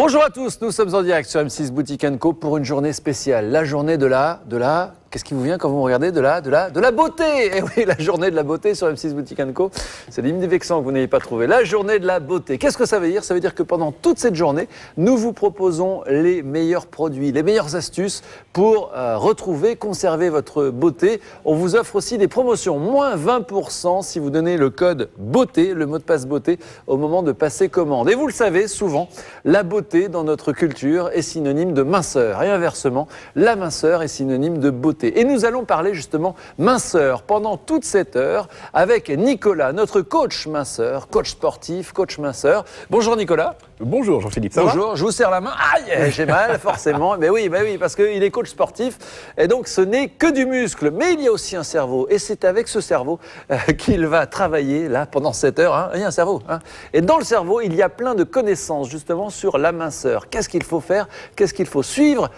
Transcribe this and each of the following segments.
Bonjour à tous, nous sommes en direct sur M6 Boutique & Co pour une journée spéciale. La journée de la... Qu'est-ce qui vous vient quand vous me regardez? De la beauté. Et oui, la journée de la beauté sur M6 Boutique & Co. C'est limite vexant que vous n'ayez pas trouvé. La journée de la beauté. Qu'est-ce que ça veut dire? Ça veut dire que pendant toute cette journée, nous vous proposons les meilleurs produits, les meilleures astuces pour retrouver, conserver votre beauté. On vous offre aussi des promotions. Moins 20% si vous donnez le code beauté, le mot de passe beauté, au moment de passer commande. Et vous le savez, souvent, la beauté dans notre culture est synonyme de minceur. Et inversement, la minceur est synonyme de beauté. Et nous allons parler justement minceur pendant toute cette heure avec Nicolas, notre coach minceur, coach sportif, coach minceur. Bonjour Nicolas. Bonjour Jean-Philippe, ça va? Bonjour, je vous serre la main. Aïe, j'ai mal forcément. Mais oui, parce qu'il est coach sportif et donc ce n'est que du muscle. Mais il y a aussi un cerveau et c'est avec ce cerveau qu'il va travailler là pendant cette heure. Hein. Il y a un cerveau. Hein. Et dans le cerveau, il y a plein de connaissances justement sur la minceur. Qu'est-ce qu'il faut faire? Qu'est-ce qu'il faut suivre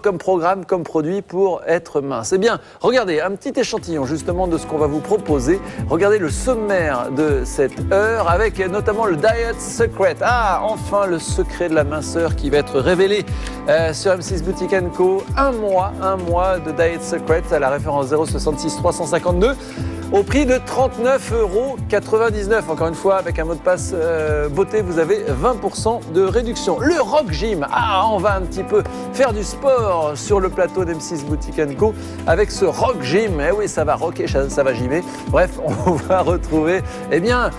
comme programme, comme produit pour être mince? Eh bien, regardez, un petit échantillon justement de ce qu'on va vous proposer. Regardez le sommaire de cette heure avec notamment le Diet Secret. Ah, enfin le secret de la minceur qui va être révélé sur M6 Boutique & Co. Un mois de Diet Secret à la référence 066 352. Au prix de 39,99 €. Encore une fois, avec un mot de passe beauté, vous avez 20% de réduction. Le Rock Gym. Ah, on va un petit peu faire du sport sur le plateau d'M6 Boutique & Co. avec ce Rock Gym. Eh oui, ça va rocker, ça va gymer. Bref, on va retrouver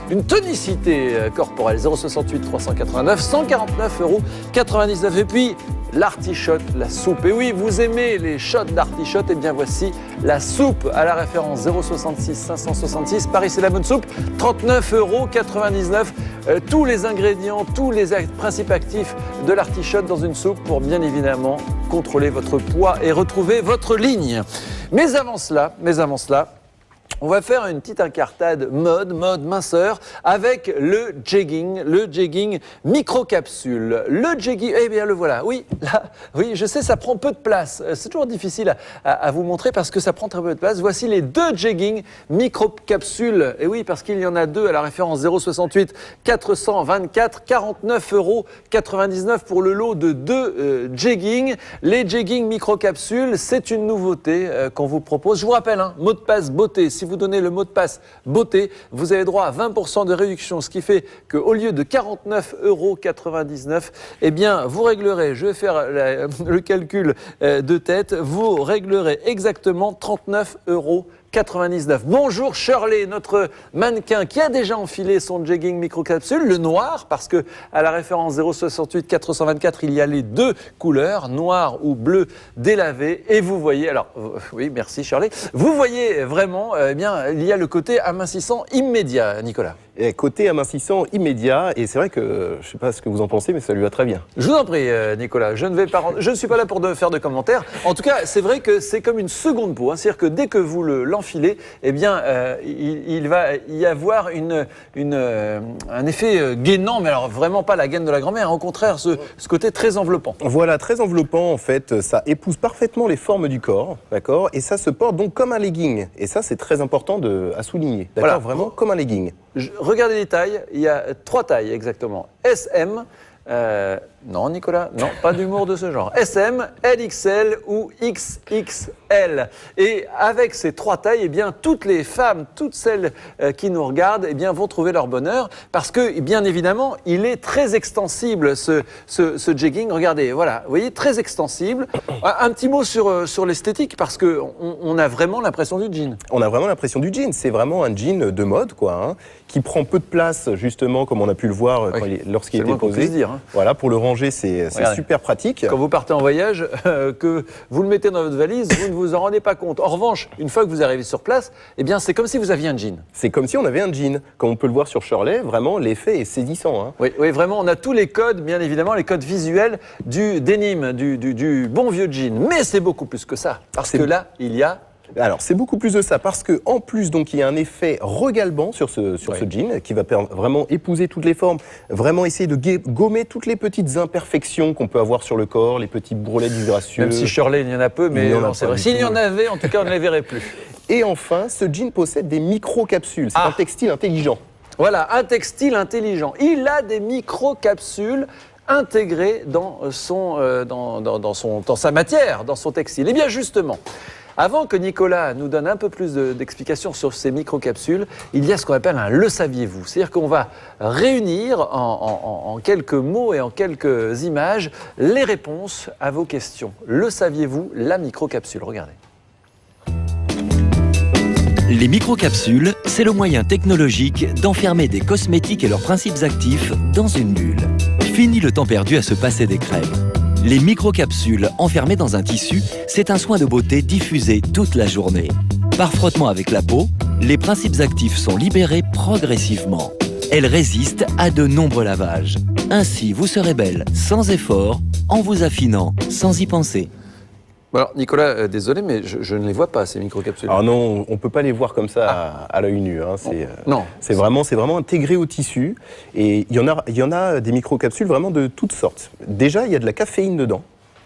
une tonicité corporelle. 068 389, 149,99 €. Et puis, l'artichote, la soupe. Et oui, vous aimez les shots d'artichote, et bien voici la soupe à la référence 066 566. Paris, c'est la bonne soupe, 39,99 €. Tous les ingrédients, tous les principes actifs de l'artichote dans une soupe pour bien évidemment contrôler votre poids et retrouver votre ligne. Mais avant cela, on va faire une petite incartade mode minceur avec le jegging microcapsule. Le jegging, eh bien le voilà, oui, là, oui, je sais, ça prend peu de place. C'est toujours difficile à vous montrer parce que ça prend très peu de place. Voici les deux jeggings microcapsules. Et oui, parce qu'il y en a deux à la référence 068 424, 49,99 € pour le lot de deux jeggings. Les jeggings microcapsules, c'est une nouveauté qu'on vous propose. Je vous rappelle, mot de passe beauté. Si vous donnez le mot de passe beauté, vous avez droit à 20% de réduction, ce qui fait qu'au lieu de 49,99 €, eh bien, vous réglerez, je vais faire le calcul de tête, vous réglerez exactement 39,99 €. Bonjour Shirley, notre mannequin qui a déjà enfilé son jegging microcapsule, le noir, parce que à la référence 068 424, il y a les deux couleurs, noir ou bleu délavé. Et vous voyez, alors oui, merci Shirley, vous voyez vraiment, il y a le côté amincissant immédiat, Nicolas. Et côté amincissant immédiat, et c'est vrai que, je ne sais pas ce que vous en pensez, mais ça lui va très bien. Je vous en prie, Nicolas, je ne suis pas là pour faire de commentaires. En tout cas, c'est vrai que c'est comme une seconde peau. C'est-à-dire que dès que vous l'enfilez, eh bien, il va y avoir un effet gainant, mais alors vraiment pas la gaine de la grand-mère, au contraire, ce côté très enveloppant. Voilà, très enveloppant, en fait, ça épouse parfaitement les formes du corps, d'accord? Et ça se porte donc comme un legging. Et ça, c'est très important à souligner, d'accord? Voilà. Vraiment comme un legging. Regardez les tailles, il y a 3 tailles exactement. SM, non Nicolas, non, pas d'humour de ce genre. SM, LXL ou XXL. Et avec ces 3 tailles, eh bien, toutes les femmes, toutes celles qui nous regardent, eh bien, vont trouver leur bonheur parce que, bien évidemment, il est très extensible ce jegging. Regardez, voilà, vous voyez, très extensible. Un petit mot sur l'esthétique parce qu'on a vraiment l'impression du jean. On a vraiment l'impression du jean. C'est vraiment un jean de mode, quoi, qui prend peu de place, justement, comme on a pu le voir lorsqu'il était posé. Dire, Voilà, pour le ranger, c'est super pratique. Quand vous partez en voyage, que vous le mettez dans votre valise, vous ne vous en rendez pas compte. En revanche, une fois que vous arrivez sur place, eh bien, c'est comme si vous aviez un jean. C'est comme si on avait un jean. Comme on peut le voir sur Shirley, vraiment, l'effet est saisissant. Oui, vraiment, on a tous les codes, bien évidemment, les codes visuels du denim, du bon vieux jean. Mais c'est beaucoup plus que ça, parce que là, il y a... Alors, c'est beaucoup plus de ça, parce qu'en plus, donc, il y a un effet regalbant sur ce jean qui va vraiment épouser toutes les formes, vraiment essayer de gommer toutes les petites imperfections qu'on peut avoir sur le corps, les petits bourrelets disgracieux. Même si Shirley, il y en a peu, mais c'est vrai. S'il y en avait, en tout cas, on ne les verrait plus. Et enfin, ce jean possède des micro-capsules. C'est un textile intelligent. Voilà, un textile intelligent. Il a des micro-capsules intégré dans sa matière, dans son textile. Et bien justement, avant que Nicolas nous donne un peu plus d'explications sur ces microcapsules, il y a ce qu'on appelle un « le saviez-vous ». C'est-à-dire qu'on va réunir en quelques mots et en quelques images les réponses à vos questions. Le saviez-vous, la microcapsule. Regardez. Les microcapsules, c'est le moyen technologique d'enfermer des cosmétiques et leurs principes actifs dans une bulle. Fini le temps perdu à se passer des crèmes. Les microcapsules enfermées dans un tissu, c'est un soin de beauté diffusé toute la journée. Par frottement avec la peau, les principes actifs sont libérés progressivement. Elles résistent à de nombreux lavages. Ainsi, vous serez belle sans effort, en vous affinant sans y penser. Bon alors Nicolas, désolé, mais je ne les vois pas, ces microcapsules. Alors non, on ne peut pas les voir comme ça à l'œil nu. Hein. C'est vraiment intégré au tissu. Et il y en a des microcapsules vraiment de toutes sortes. Déjà, il y a de la caféine dedans.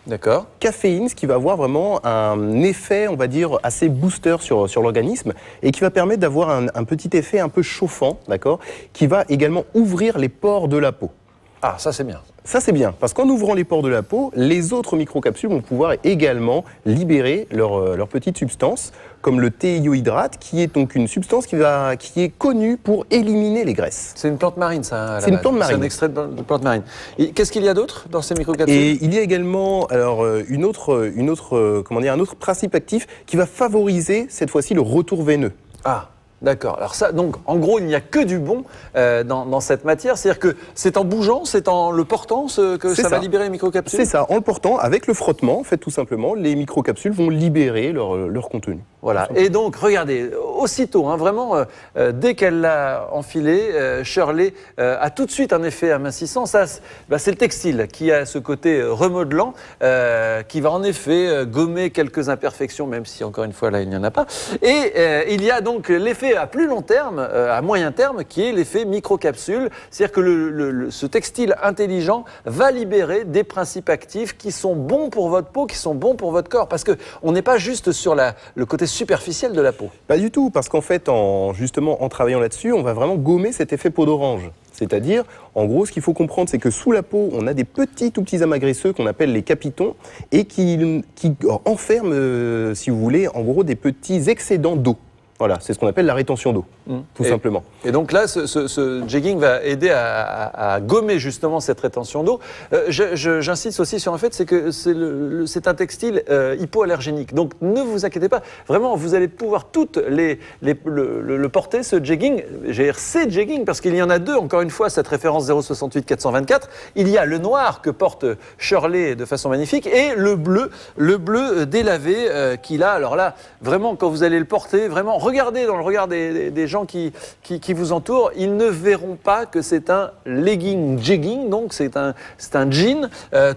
D'accord. Caféine, ce qui va avoir vraiment un effet, on va dire, assez booster sur l'organisme et qui va permettre d'avoir un petit effet un peu chauffant, d'accord, qui va également ouvrir les pores de la peau. Ah, ça c'est bien. Ça c'est bien, parce qu'en ouvrant les pores de la peau, les autres microcapsules vont pouvoir également libérer leurs petites substances, comme le TiO-hydrate, qui est donc une substance qui est connue pour éliminer les graisses. C'est une plante marine, ça. C'est une plante marine. C'est un extrait de plante marine. Qu'est-ce qu'il y a d'autre dans ces microcapsules? Et il y a également alors, un autre principe actif qui va favoriser cette fois-ci le retour veineux. Ah. D'accord. Alors ça, donc, en gros, il n'y a que du bon dans cette matière. C'est-à-dire que c'est en bougeant, c'est en le portant que ça va libérer les microcapsules. C'est ça. En le portant, avec le frottement, en fait, tout simplement, les microcapsules vont libérer leur contenu. Voilà. Et donc, regardez, aussitôt, hein, vraiment, dès qu'elle l'a enfilé, Shirley a tout de suite un effet amincissant. Ça, c'est le textile qui a ce côté remodelant, qui va en effet gommer quelques imperfections, même si, encore une fois, là, il n'y en a pas. Et il y a donc l'effet à plus long terme, à moyen terme, qui est l'effet microcapsule. C'est-à-dire que ce textile intelligent va libérer des principes actifs qui sont bons pour votre peau, qui sont bons pour votre corps. Parce qu'on n'est pas juste sur le côté superficiel de la peau. Pas du tout, parce qu'en fait, justement, en travaillant là-dessus, on va vraiment gommer cet effet peau d'orange. C'est-à-dire, en gros, ce qu'il faut comprendre, c'est que sous la peau, on a des tout petits amas graisseux qu'on appelle les capitons et qui enferment, si vous voulez, en gros, des petits excédents d'eau. Voilà, c'est ce qu'on appelle la rétention d'eau, tout simplement. Et donc là, ce jegging va aider à gommer justement cette rétention d'eau. J'insiste aussi sur un fait, c'est que c'est un textile hypoallergénique. Donc ne vous inquiétez pas, vraiment, vous allez pouvoir toutes le porter, ce jegging. J'ai dire ces jeggings, parce qu'il y en a deux, encore une fois, cette référence 068 424. Il y a le noir que porte Shirley de façon magnifique et le bleu délavé qu'il a. Alors là, vraiment, quand vous allez le porter, vraiment, regardez dans le regard des gens qui vous entourent, ils ne verront pas que c'est un legging jegging, donc c'est un jean.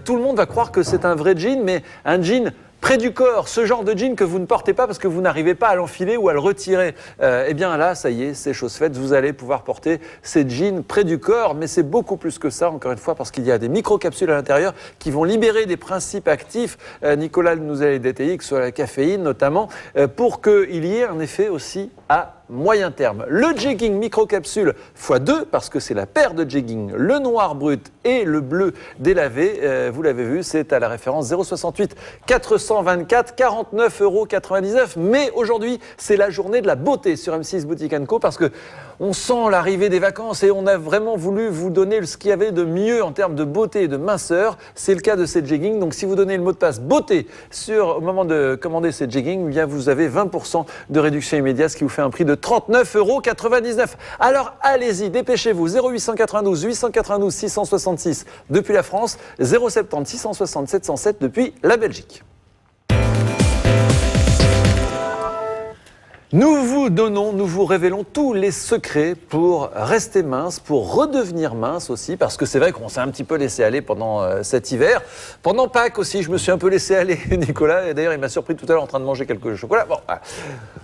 Tout le monde va croire que c'est un vrai jean, mais un jean près du corps, ce genre de jean que vous ne portez pas parce que vous n'arrivez pas à l'enfiler ou à le retirer. Eh bien là, ça y est, c'est chose faite, vous allez pouvoir porter ces jeans près du corps, mais c'est beaucoup plus que ça, encore une fois, parce qu'il y a des microcapsules à l'intérieur qui vont libérer des principes actifs. Nicolas nous a détaillé, que ce soit la caféine notamment, pour qu'il y ait un effet aussi à moyen terme. Le jegging microcapsule x2, parce que c'est la paire de jegging, le noir brut et le bleu délavé. Vous l'avez vu, c'est à la référence 068 424, 49,99 €. Mais aujourd'hui, c'est la journée de la beauté sur M6 Boutique & Co, parce que on sent l'arrivée des vacances et on a vraiment voulu vous donner ce qu'il y avait de mieux en termes de beauté et de minceur. C'est le cas de ces jeggings. Donc si vous donnez le mot de passe beauté au moment de commander ces jeggings, eh bien vous avez 20% de réduction immédiate, ce qui vous fait un prix de 39,99 €. Alors allez-y, dépêchez-vous. 0892 892 666 depuis la France, 070 660 707 depuis la Belgique. Nous vous révélons tous les secrets pour rester mince, pour redevenir mince aussi, parce que c'est vrai qu'on s'est un petit peu laissé aller pendant cet hiver. Pendant Pâques aussi, je me suis un peu laissé aller, Nicolas, et d'ailleurs il m'a surpris tout à l'heure en train de manger quelques chocolats. Bon,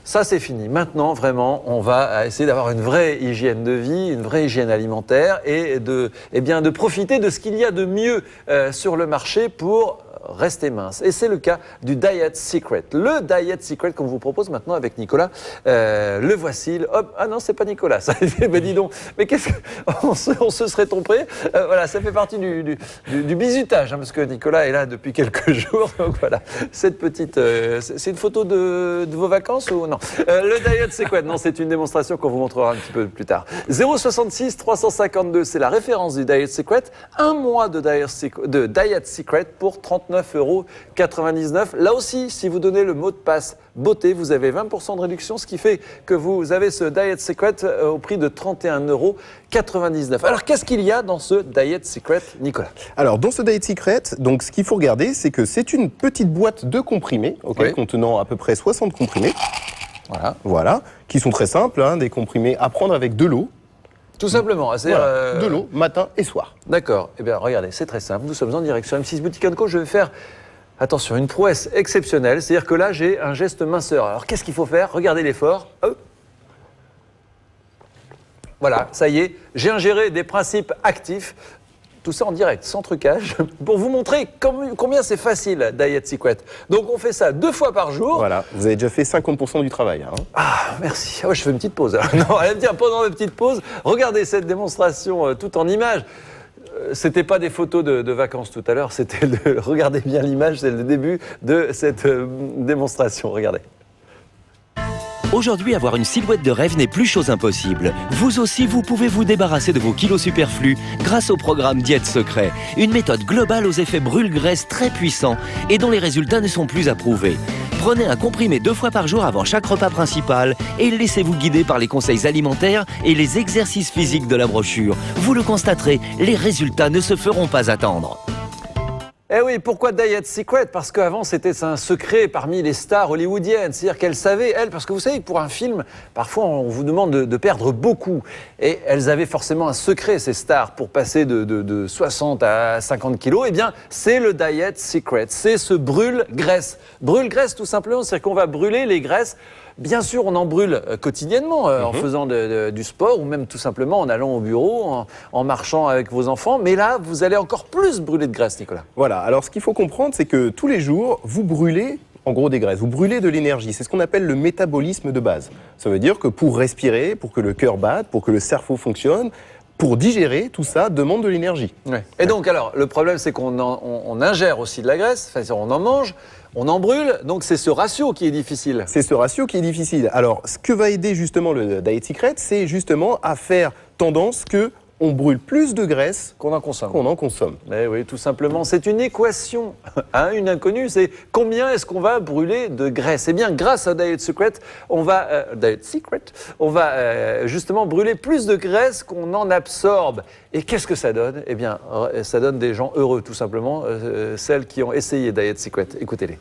ça c'est fini. Maintenant, vraiment, on va essayer d'avoir une vraie hygiène de vie, une vraie hygiène alimentaire et de profiter de ce qu'il y a de mieux sur le marché pour rester mince. Et c'est le cas du Diet Secret. Le Diet Secret qu'on vous propose maintenant avec Nicolas. Le voici. Hop. Ah non, c'est pas Nicolas. Ça, ben dis donc. Mais qu'est-ce qu'on se serait trompé. Voilà, ça fait partie du bizutage, hein, parce que Nicolas est là depuis quelques jours. Donc voilà, cette petite... c'est une photo de vos vacances ou non? Le Diet Secret, non, c'est une démonstration qu'on vous montrera un petit peu plus tard. 066 352, c'est la référence du Diet Secret. Un mois de Diet Secret pour 39,99 €. Là aussi, si vous donnez le mot de passe beauté, vous avez 20% de réduction, ce qui fait que vous avez ce Diet Secret au prix de 31,99 €. Alors, qu'est-ce qu'il y a dans ce Diet Secret, Nicolas? Alors, dans ce Diet Secret, donc, ce qu'il faut regarder, c'est que c'est une petite boîte de comprimés, contenant à peu près 60 comprimés. Voilà, qui sont très simples, hein, des comprimés à prendre avec de l'eau. Tout simplement. Voilà, de l'eau, matin et soir. D'accord. Eh bien, regardez, c'est très simple. Nous sommes en direct sur M6 Boutique & Co. Je vais faire, attention, une prouesse exceptionnelle. C'est-à-dire que là, j'ai un geste minceur. Alors, qu'est-ce qu'il faut faire? Regardez l'effort. Voilà, ça y est, j'ai ingéré des principes actifs. Tout ça en direct, sans trucage, pour vous montrer combien c'est facile, Diet Secret. Donc on fait ça 2 fois par jour. Voilà, vous avez déjà fait 50% du travail. Hein. Ah, merci. Ah ouais, je fais une petite pause. Non, allez me dire, pendant ma petite pause, regardez cette démonstration tout en images. C'était pas des photos de vacances tout à l'heure, c'était regardez bien l'image, c'est le début de cette démonstration. Regardez. Aujourd'hui, avoir une silhouette de rêve n'est plus chose impossible. Vous aussi, vous pouvez vous débarrasser de vos kilos superflus grâce au programme Diète Secret, une méthode globale aux effets brûle-graisse très puissants et dont les résultats ne sont plus à prouver. Prenez un comprimé 2 fois par jour avant chaque repas principal et laissez-vous guider par les conseils alimentaires et les exercices physiques de la brochure. Vous le constaterez, les résultats ne se feront pas attendre. Eh oui, pourquoi Diet Secret? Parce qu'avant, c'était un secret parmi les stars hollywoodiennes. C'est-à-dire qu'elles savaient, elles, parce que vous savez que pour un film, parfois, on vous demande de perdre beaucoup. Et elles avaient forcément un secret, ces stars, pour passer de 60 à 50 kilos. Eh bien, c'est le Diet Secret. C'est ce brûle-graisse. Brûle-graisse, tout simplement, c'est-à-dire qu'on va brûler les graisses. Bien sûr, on en brûle quotidiennement en faisant du sport ou même tout simplement en allant au bureau, en marchant avec vos enfants. Mais là, vous allez encore plus brûler de graisse, Nicolas. Voilà, alors ce qu'il faut comprendre, c'est que tous les jours, vous brûlez en gros des graisses, vous brûlez de l'énergie. C'est ce qu'on appelle le métabolisme de base. Ça veut dire que pour respirer, pour que le cœur batte, pour que le cerveau fonctionne, pour digérer, tout ça demande de l'énergie. Ouais. Et donc, alors, le problème, c'est qu'on ingère aussi de la graisse, enfin, on en mange. On en brûle, donc c'est ce ratio qui est difficile. C'est ce ratio qui est difficile. Alors, ce que va aider justement le Diet Secret, c'est justement à faire tendance que on brûle plus de graisse qu'on en consomme. Mais oui, tout simplement. C'est une équation, hein, une inconnue. C'est combien est-ce qu'on va brûler de graisse? Eh bien, grâce à Diet Secret, on va justement brûler plus de graisse qu'on en absorbe. Et qu'est-ce que ça donne? Eh bien, ça donne des gens heureux, tout simplement. Celles qui ont essayé Diet Secret. Écoutez-les.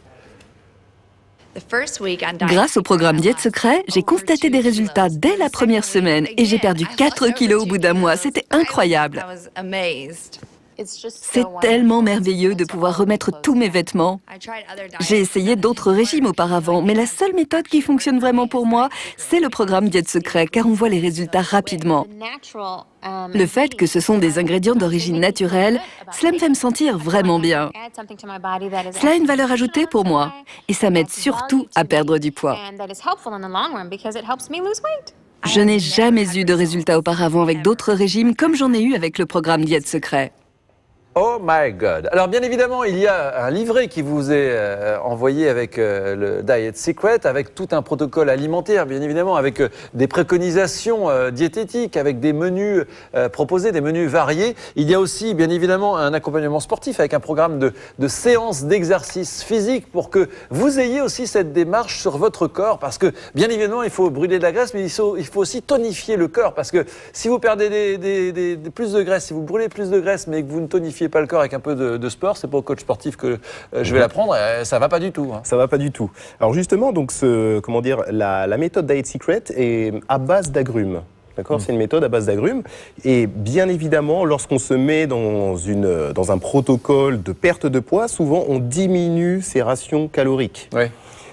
Grâce au programme Diète Secret, j'ai constaté des résultats dès la première semaine et j'ai perdu 4 kilos au bout d'un mois. C'était incroyable. C'est tellement merveilleux de pouvoir remettre tous mes vêtements. J'ai essayé d'autres régimes auparavant, mais la seule méthode qui fonctionne vraiment pour moi, c'est le programme Diète Secret, car on voit les résultats rapidement. Le fait que ce sont des ingrédients d'origine naturelle, cela me fait me sentir vraiment bien. Cela a une valeur ajoutée pour moi, et ça m'aide surtout à perdre du poids. Je n'ai jamais eu de résultats auparavant avec d'autres régimes comme j'en ai eu avec le programme Diète Secret. Oh my God! Alors bien évidemment, il y a un livret qui vous est envoyé avec le Diet Secret, avec tout un protocole alimentaire, bien évidemment, avec des préconisations diététiques, avec des menus proposés, des menus variés. Il y a aussi, bien évidemment, un accompagnement sportif avec un programme de séances d'exercice physique pour que vous ayez aussi cette démarche sur votre corps, parce que bien évidemment, il faut brûler de la graisse, mais il faut aussi tonifier le corps, parce que si vous perdez plus de graisse, si vous brûlez plus de graisse, mais que vous ne tonifiez pas le corps avec un peu de sport, c'est pas au coach sportif que je vais l'apprendre, ça va pas du tout. Hein. Ça va pas du tout. Alors justement, donc la méthode Diet Secret est à base d'agrumes. D'accord, c'est une méthode à base d'agrumes. Et bien évidemment, lorsqu'on se met dans un protocole de perte de poids, souvent on diminue ses rations caloriques. Ouais.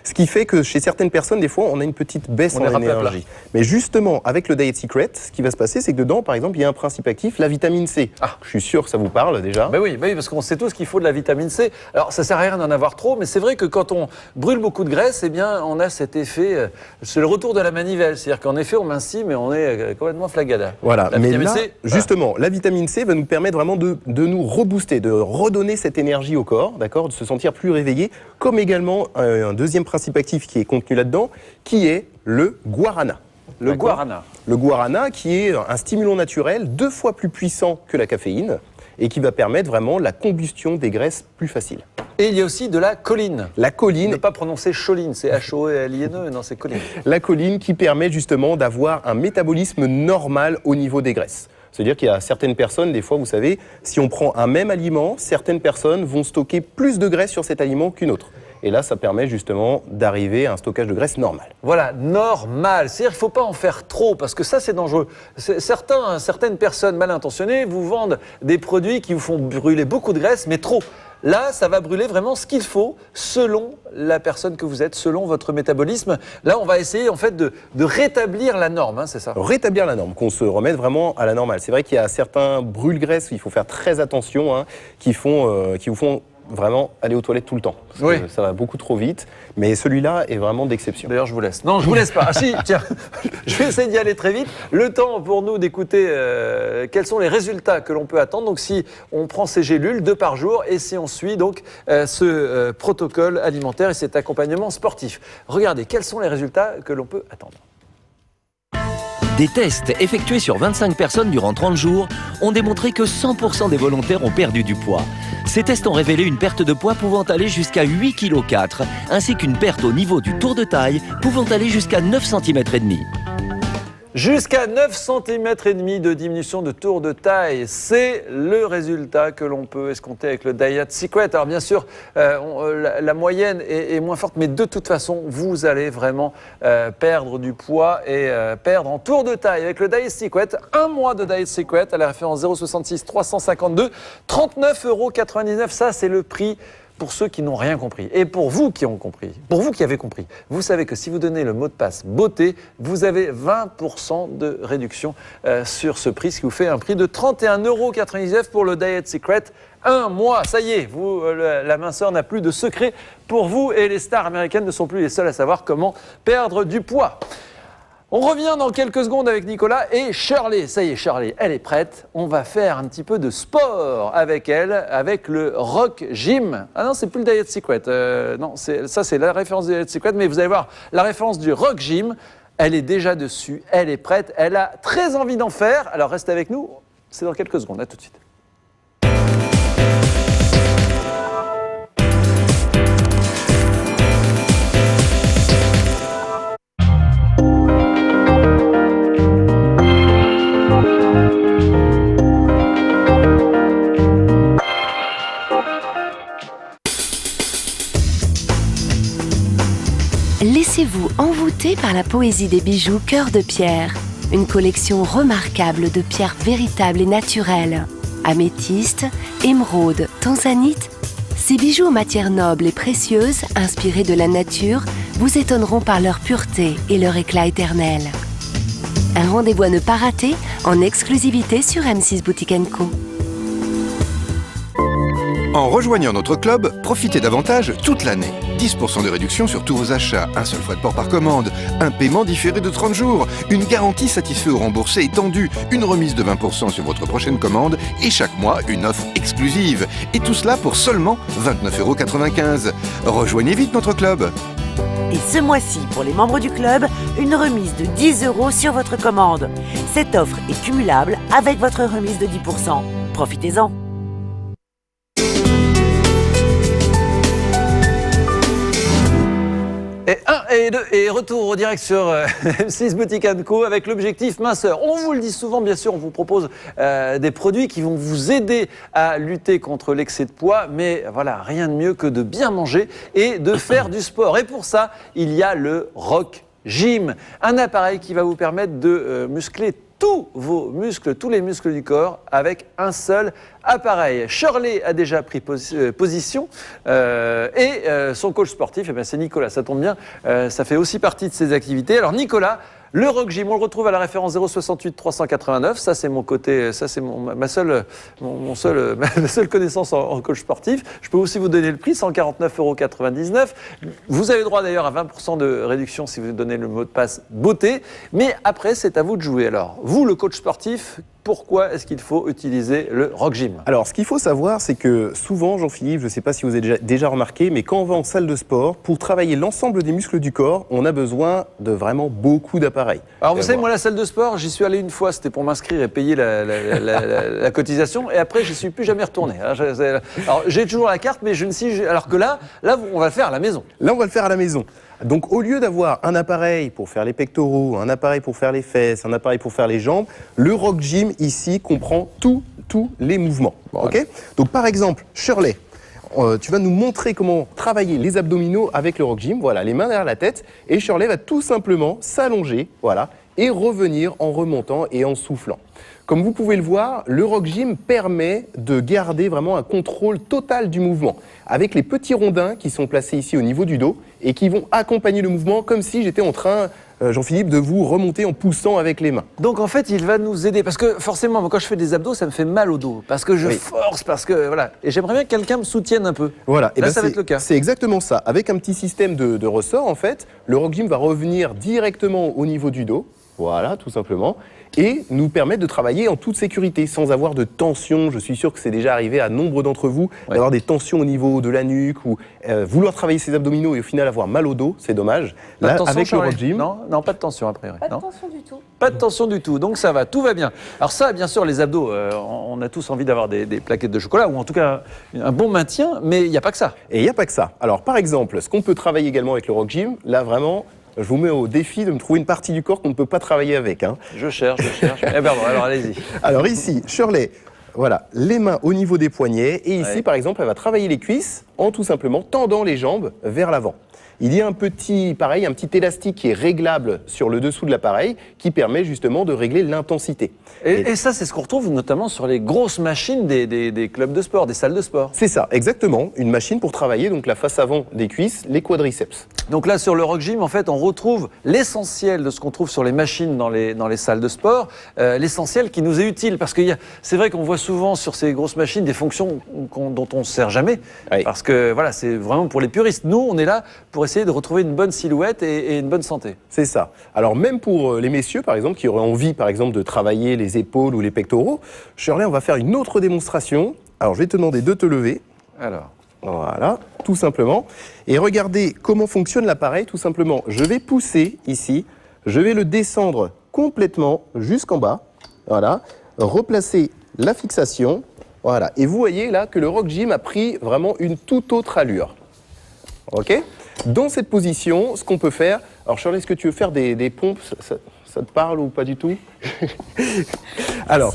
Ce qui fait que chez certaines personnes, des fois, on a une petite baisse On est en rappelé à plat. énergie. Mais justement, avec le Diet Secret, ce qui va se passer, c'est que dedans, par exemple, il y a un principe actif, la vitamine C. Ah. Je suis sûr que ça vous parle déjà. Ben oui, parce qu'on sait tous qu'il faut de la vitamine C. Alors, ça sert à rien d'en avoir trop, mais c'est vrai que quand on brûle beaucoup de graisse, eh bien, on a cet effet, c'est le retour de la manivelle. C'est-à-dire qu'en effet, on mincit, mais on est complètement flagada. Voilà, La mais vitamine là, C, justement, la vitamine C va nous permettre vraiment de nous rebooster, de redonner cette énergie au corps, d'accord, de se sentir plus réveillé, comme également un deuxième principe actif qui est contenu là-dedans, qui est le guarana. Le D'accord. guarana. Le guarana qui est un stimulant naturel 2 fois plus puissant que la caféine et qui va permettre vraiment la combustion des graisses plus facile. Et il y a aussi de la choline. La Ne choline, pas prononcer choline, c'est H-O-L-I-N-E, non, c'est choline. la choline qui permet justement d'avoir un métabolisme normal au niveau des graisses. C'est-à-dire qu'il y a certaines personnes, des fois, vous savez, si on prend un même aliment, certaines personnes vont stocker plus de graisse sur cet aliment qu'une autre. Et là, ça permet justement d'arriver à un stockage de graisse normal. Voilà, normal. C'est-à-dire qu'il ne faut pas en faire trop, parce que ça, c'est dangereux. Certaines personnes mal intentionnées vous vendent des produits qui vous font brûler beaucoup de graisse, mais trop. Là, ça va brûler vraiment ce qu'il faut selon la personne que vous êtes, selon votre métabolisme. Là, on va essayer en fait de rétablir la norme, hein, c'est ça? Rétablir la norme, qu'on se remette vraiment à la normale. C'est vrai qu'il y a certains brûle-graisses, il faut faire très attention, hein, qui vous font vraiment aller aux toilettes tout le temps. Parce Oui. que ça va beaucoup trop vite, mais celui-là est vraiment d'exception. D'ailleurs, je vous laisse. Non, je vous laisse pas. Ah si, tiens, je vais essayer d'y aller très vite. Le temps pour nous d'écouter quels sont les résultats que l'on peut attendre. Donc, si on prend ces gélules 2 par jour et si on suit donc ce protocole alimentaire et cet accompagnement sportif. Regardez, quels sont les résultats que l'on peut attendre. Des tests effectués sur 25 personnes durant 30 jours ont démontré que 100% des volontaires ont perdu du poids. Ces tests ont révélé une perte de poids pouvant aller jusqu'à 8,4 kg, ainsi qu'une perte au niveau du tour de taille pouvant aller jusqu'à 9,5 cm. Jusqu'à 9 cm et demi de diminution de tour de taille, c'est le résultat que l'on peut escompter avec le Diet Secret. Alors bien sûr, la moyenne est moins forte, mais de toute façon, vous allez vraiment perdre du poids et perdre en tour de taille avec le Diet Secret. Un mois de Diet Secret à la référence 066 352 39,99 €. Ça, c'est le prix pour ceux qui n'ont rien compris. Et pour vous qui ont compris, pour vous qui avez compris, vous savez que si vous donnez le mot de passe beauté, vous avez 20% de réduction sur ce prix, ce qui vous fait un prix de 31,99 € pour le Diet Secret. Un mois, ça y est, la minceur n'a plus de secret pour vous et les stars américaines ne sont plus les seules à savoir comment perdre du poids. On revient dans quelques secondes avec Nicolas et Shirley. Ça y est, Shirley, elle est prête. On va faire un petit peu de sport avec elle, avec le Rock Gym. Ah non, c'est plus le Diet Secret. Non, ça c'est la référence du Diet Secret, mais vous allez voir, la référence du Rock Gym, elle est déjà dessus, elle est prête, elle a très envie d'en faire. Alors restez avec nous, c'est dans quelques secondes. À tout de suite. Laissez-vous envoûter par la poésie des bijoux Cœur de Pierre. Une collection remarquable de pierres véritables et naturelles. Améthyste, émeraude, tanzanite. Ces bijoux aux matières nobles et précieuses, inspirés de la nature, vous étonneront par leur pureté et leur éclat éternel. Un rendez-vous à ne pas rater, en exclusivité sur M6 Boutique & Co. En rejoignant notre club, profitez davantage toute l'année. 10% de réduction sur tous vos achats, un seul frais de port par commande, un paiement différé de 30 jours, une garantie satisfait ou remboursée étendue, une remise de 20% sur votre prochaine commande et chaque mois une offre exclusive. Et tout cela pour seulement 29,95 €. Rejoignez vite notre club. Et ce mois-ci, pour les membres du club, une remise de 10 € sur votre commande. Cette offre est cumulable avec votre remise de 10%. Profitez-en. Et 1 et 2, et retour au direct sur M6 Boutique & Co avec l'objectif minceur. On vous le dit souvent, bien sûr, on vous propose des produits qui vont vous aider à lutter contre l'excès de poids, mais voilà, rien de mieux que de bien manger et de faire du sport. Et pour ça, il y a le Rock Gym, un appareil qui va vous permettre de muscler tous vos muscles, tous les muscles du corps avec un seul appareil. Shirley a déjà pris position et son coach sportif, eh bien, c'est Nicolas. Ça tombe bien, ça fait aussi partie de ses activités. Alors Nicolas, le Rock Gym, on le retrouve à la référence 068 389. Ça, c'est mon côté, ça, c'est ma seule connaissance en coach sportif. Je peux aussi vous donner le prix, 149,99 €. Vous avez droit d'ailleurs à 20% de réduction si vous donnez le mot de passe beauté. Mais après, c'est à vous de jouer. Alors, vous, le coach sportif, pourquoi est-ce qu'il faut utiliser le Rock Gym? Alors, ce qu'il faut savoir, c'est que souvent, Jean-Philippe, je ne sais pas si vous avez déjà remarqué, mais quand on va en salle de sport, pour travailler l'ensemble des muscles du corps, on a besoin de vraiment beaucoup d'appareils. Alors, vous savez, moi, la salle de sport, j'y suis allé une fois, c'était pour m'inscrire et payer la cotisation, et après, je n'y suis plus jamais retourné. Alors, j'ai toujours la carte, mais je ne suis... Alors que là, on va le faire à la maison. Là, on va le faire à la maison. Donc, au lieu d'avoir un appareil pour faire les pectoraux, un appareil pour faire les fesses, un appareil pour faire les jambes, le Rock Gym, ici, comprend tous les mouvements. Bon, Okay. Donc, par exemple, Shirley, tu vas nous montrer comment travailler les abdominaux avec le Rock Gym. Voilà, les mains derrière la tête. Et Shirley va tout simplement s'allonger, voilà, et revenir en remontant et en soufflant. Comme vous pouvez le voir, le Rock Gym permet de garder vraiment un contrôle total du mouvement, avec les petits rondins qui sont placés ici au niveau du dos et qui vont accompagner le mouvement comme si j'étais en train, Jean-Philippe, de vous remonter en poussant avec les mains. Donc en fait, il va nous aider parce que forcément, moi, quand je fais des abdos, ça me fait mal au dos parce que je force, parce que voilà. Et j'aimerais bien que quelqu'un me soutienne un peu. Voilà. Et là, ça va être le cas. C'est exactement ça. Avec un petit système de ressort, en fait, le Rock Gym va revenir directement au niveau du dos. Voilà, tout simplement. Et nous permettre de travailler en toute sécurité, sans avoir de tension. Je suis sûr que c'est déjà arrivé à nombre d'entre vous d'avoir des tensions au niveau de la nuque ou vouloir travailler ses abdominaux et au final avoir mal au dos, c'est dommage. Pas Là, de tension, avec le Charlie? Rock Gym, Non, pas de tension a priori. Pas de Non. tension du tout. Pas de tension du tout, donc ça va, tout va bien. Alors ça, bien sûr, les abdos, on a tous envie d'avoir des plaquettes de chocolat ou en tout cas un bon maintien, mais il n'y a pas que ça. et il n'y a pas que ça. Alors, par exemple, ce qu'on peut travailler également avec le Rock Gym, là vraiment, je vous mets au défi de me trouver une partie du corps qu'on ne peut pas travailler avec. Hein. Je cherche. Eh ben bon, alors allez-y. Alors ici, Shirley, voilà, les mains au niveau des poignets. Et ici, Ouais. par exemple, elle va travailler les cuisses en tout simplement tendant les jambes vers l'avant. Il y a un petit élastique qui est réglable sur le dessous de l'appareil qui permet justement de régler l'intensité. Et ça, c'est ce qu'on retrouve notamment sur les grosses machines des clubs de sport, des salles de sport. C'est ça, exactement. Une machine pour travailler donc la face avant des cuisses, les quadriceps. Donc là, sur le Rock Gym, en fait, on retrouve l'essentiel de ce qu'on trouve sur les machines dans les salles de sport, l'essentiel qui nous est utile. Parce que c'est vrai qu'on voit souvent sur ces grosses machines des fonctions dont on ne se sert jamais. Oui. Parce que voilà, c'est vraiment pour les puristes. Nous, on est là pour essayer de retrouver une bonne silhouette et une bonne santé. C'est ça. Alors même pour les messieurs, par exemple, qui auraient envie, par exemple, de travailler les épaules ou les pectoraux, Shirley, on va faire une autre démonstration. Alors je vais te demander de te lever. Alors, Voilà, tout simplement. Et regardez comment fonctionne l'appareil, tout simplement. Je vais pousser ici, je vais le descendre complètement jusqu'en bas. Voilà, replacer la fixation. Voilà, et vous voyez là que le Rock Gym a pris vraiment une toute autre allure. Ok ? Dans cette position, ce qu'on peut faire... Alors Shirley, est-ce que tu veux faire des pompes ? Ça te parle ou pas du tout ? alors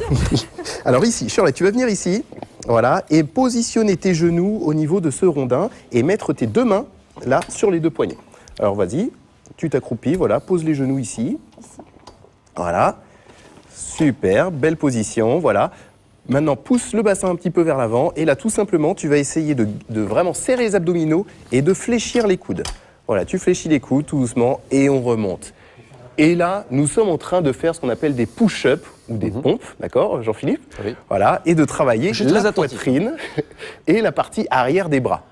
ici, Shirley, tu vas venir ici, voilà, et positionner tes genoux au niveau de ce rondin et mettre tes deux mains là sur les deux poignets. Alors vas-y, tu t'accroupis, voilà, pose les genoux ici. Voilà, super, belle position, voilà. Maintenant, pousse le bassin un petit peu vers l'avant et là, tout simplement, tu vas essayer de vraiment serrer les abdominaux et de fléchir les coudes. Voilà, tu fléchis les coudes tout doucement et on remonte. Et là, nous sommes en train de faire ce qu'on appelle des push-ups ou des pompes, d'accord, Jean-Philippe ? Oui. Voilà, et de travailler Je suis très la attentif. poitrine et la partie arrière des bras.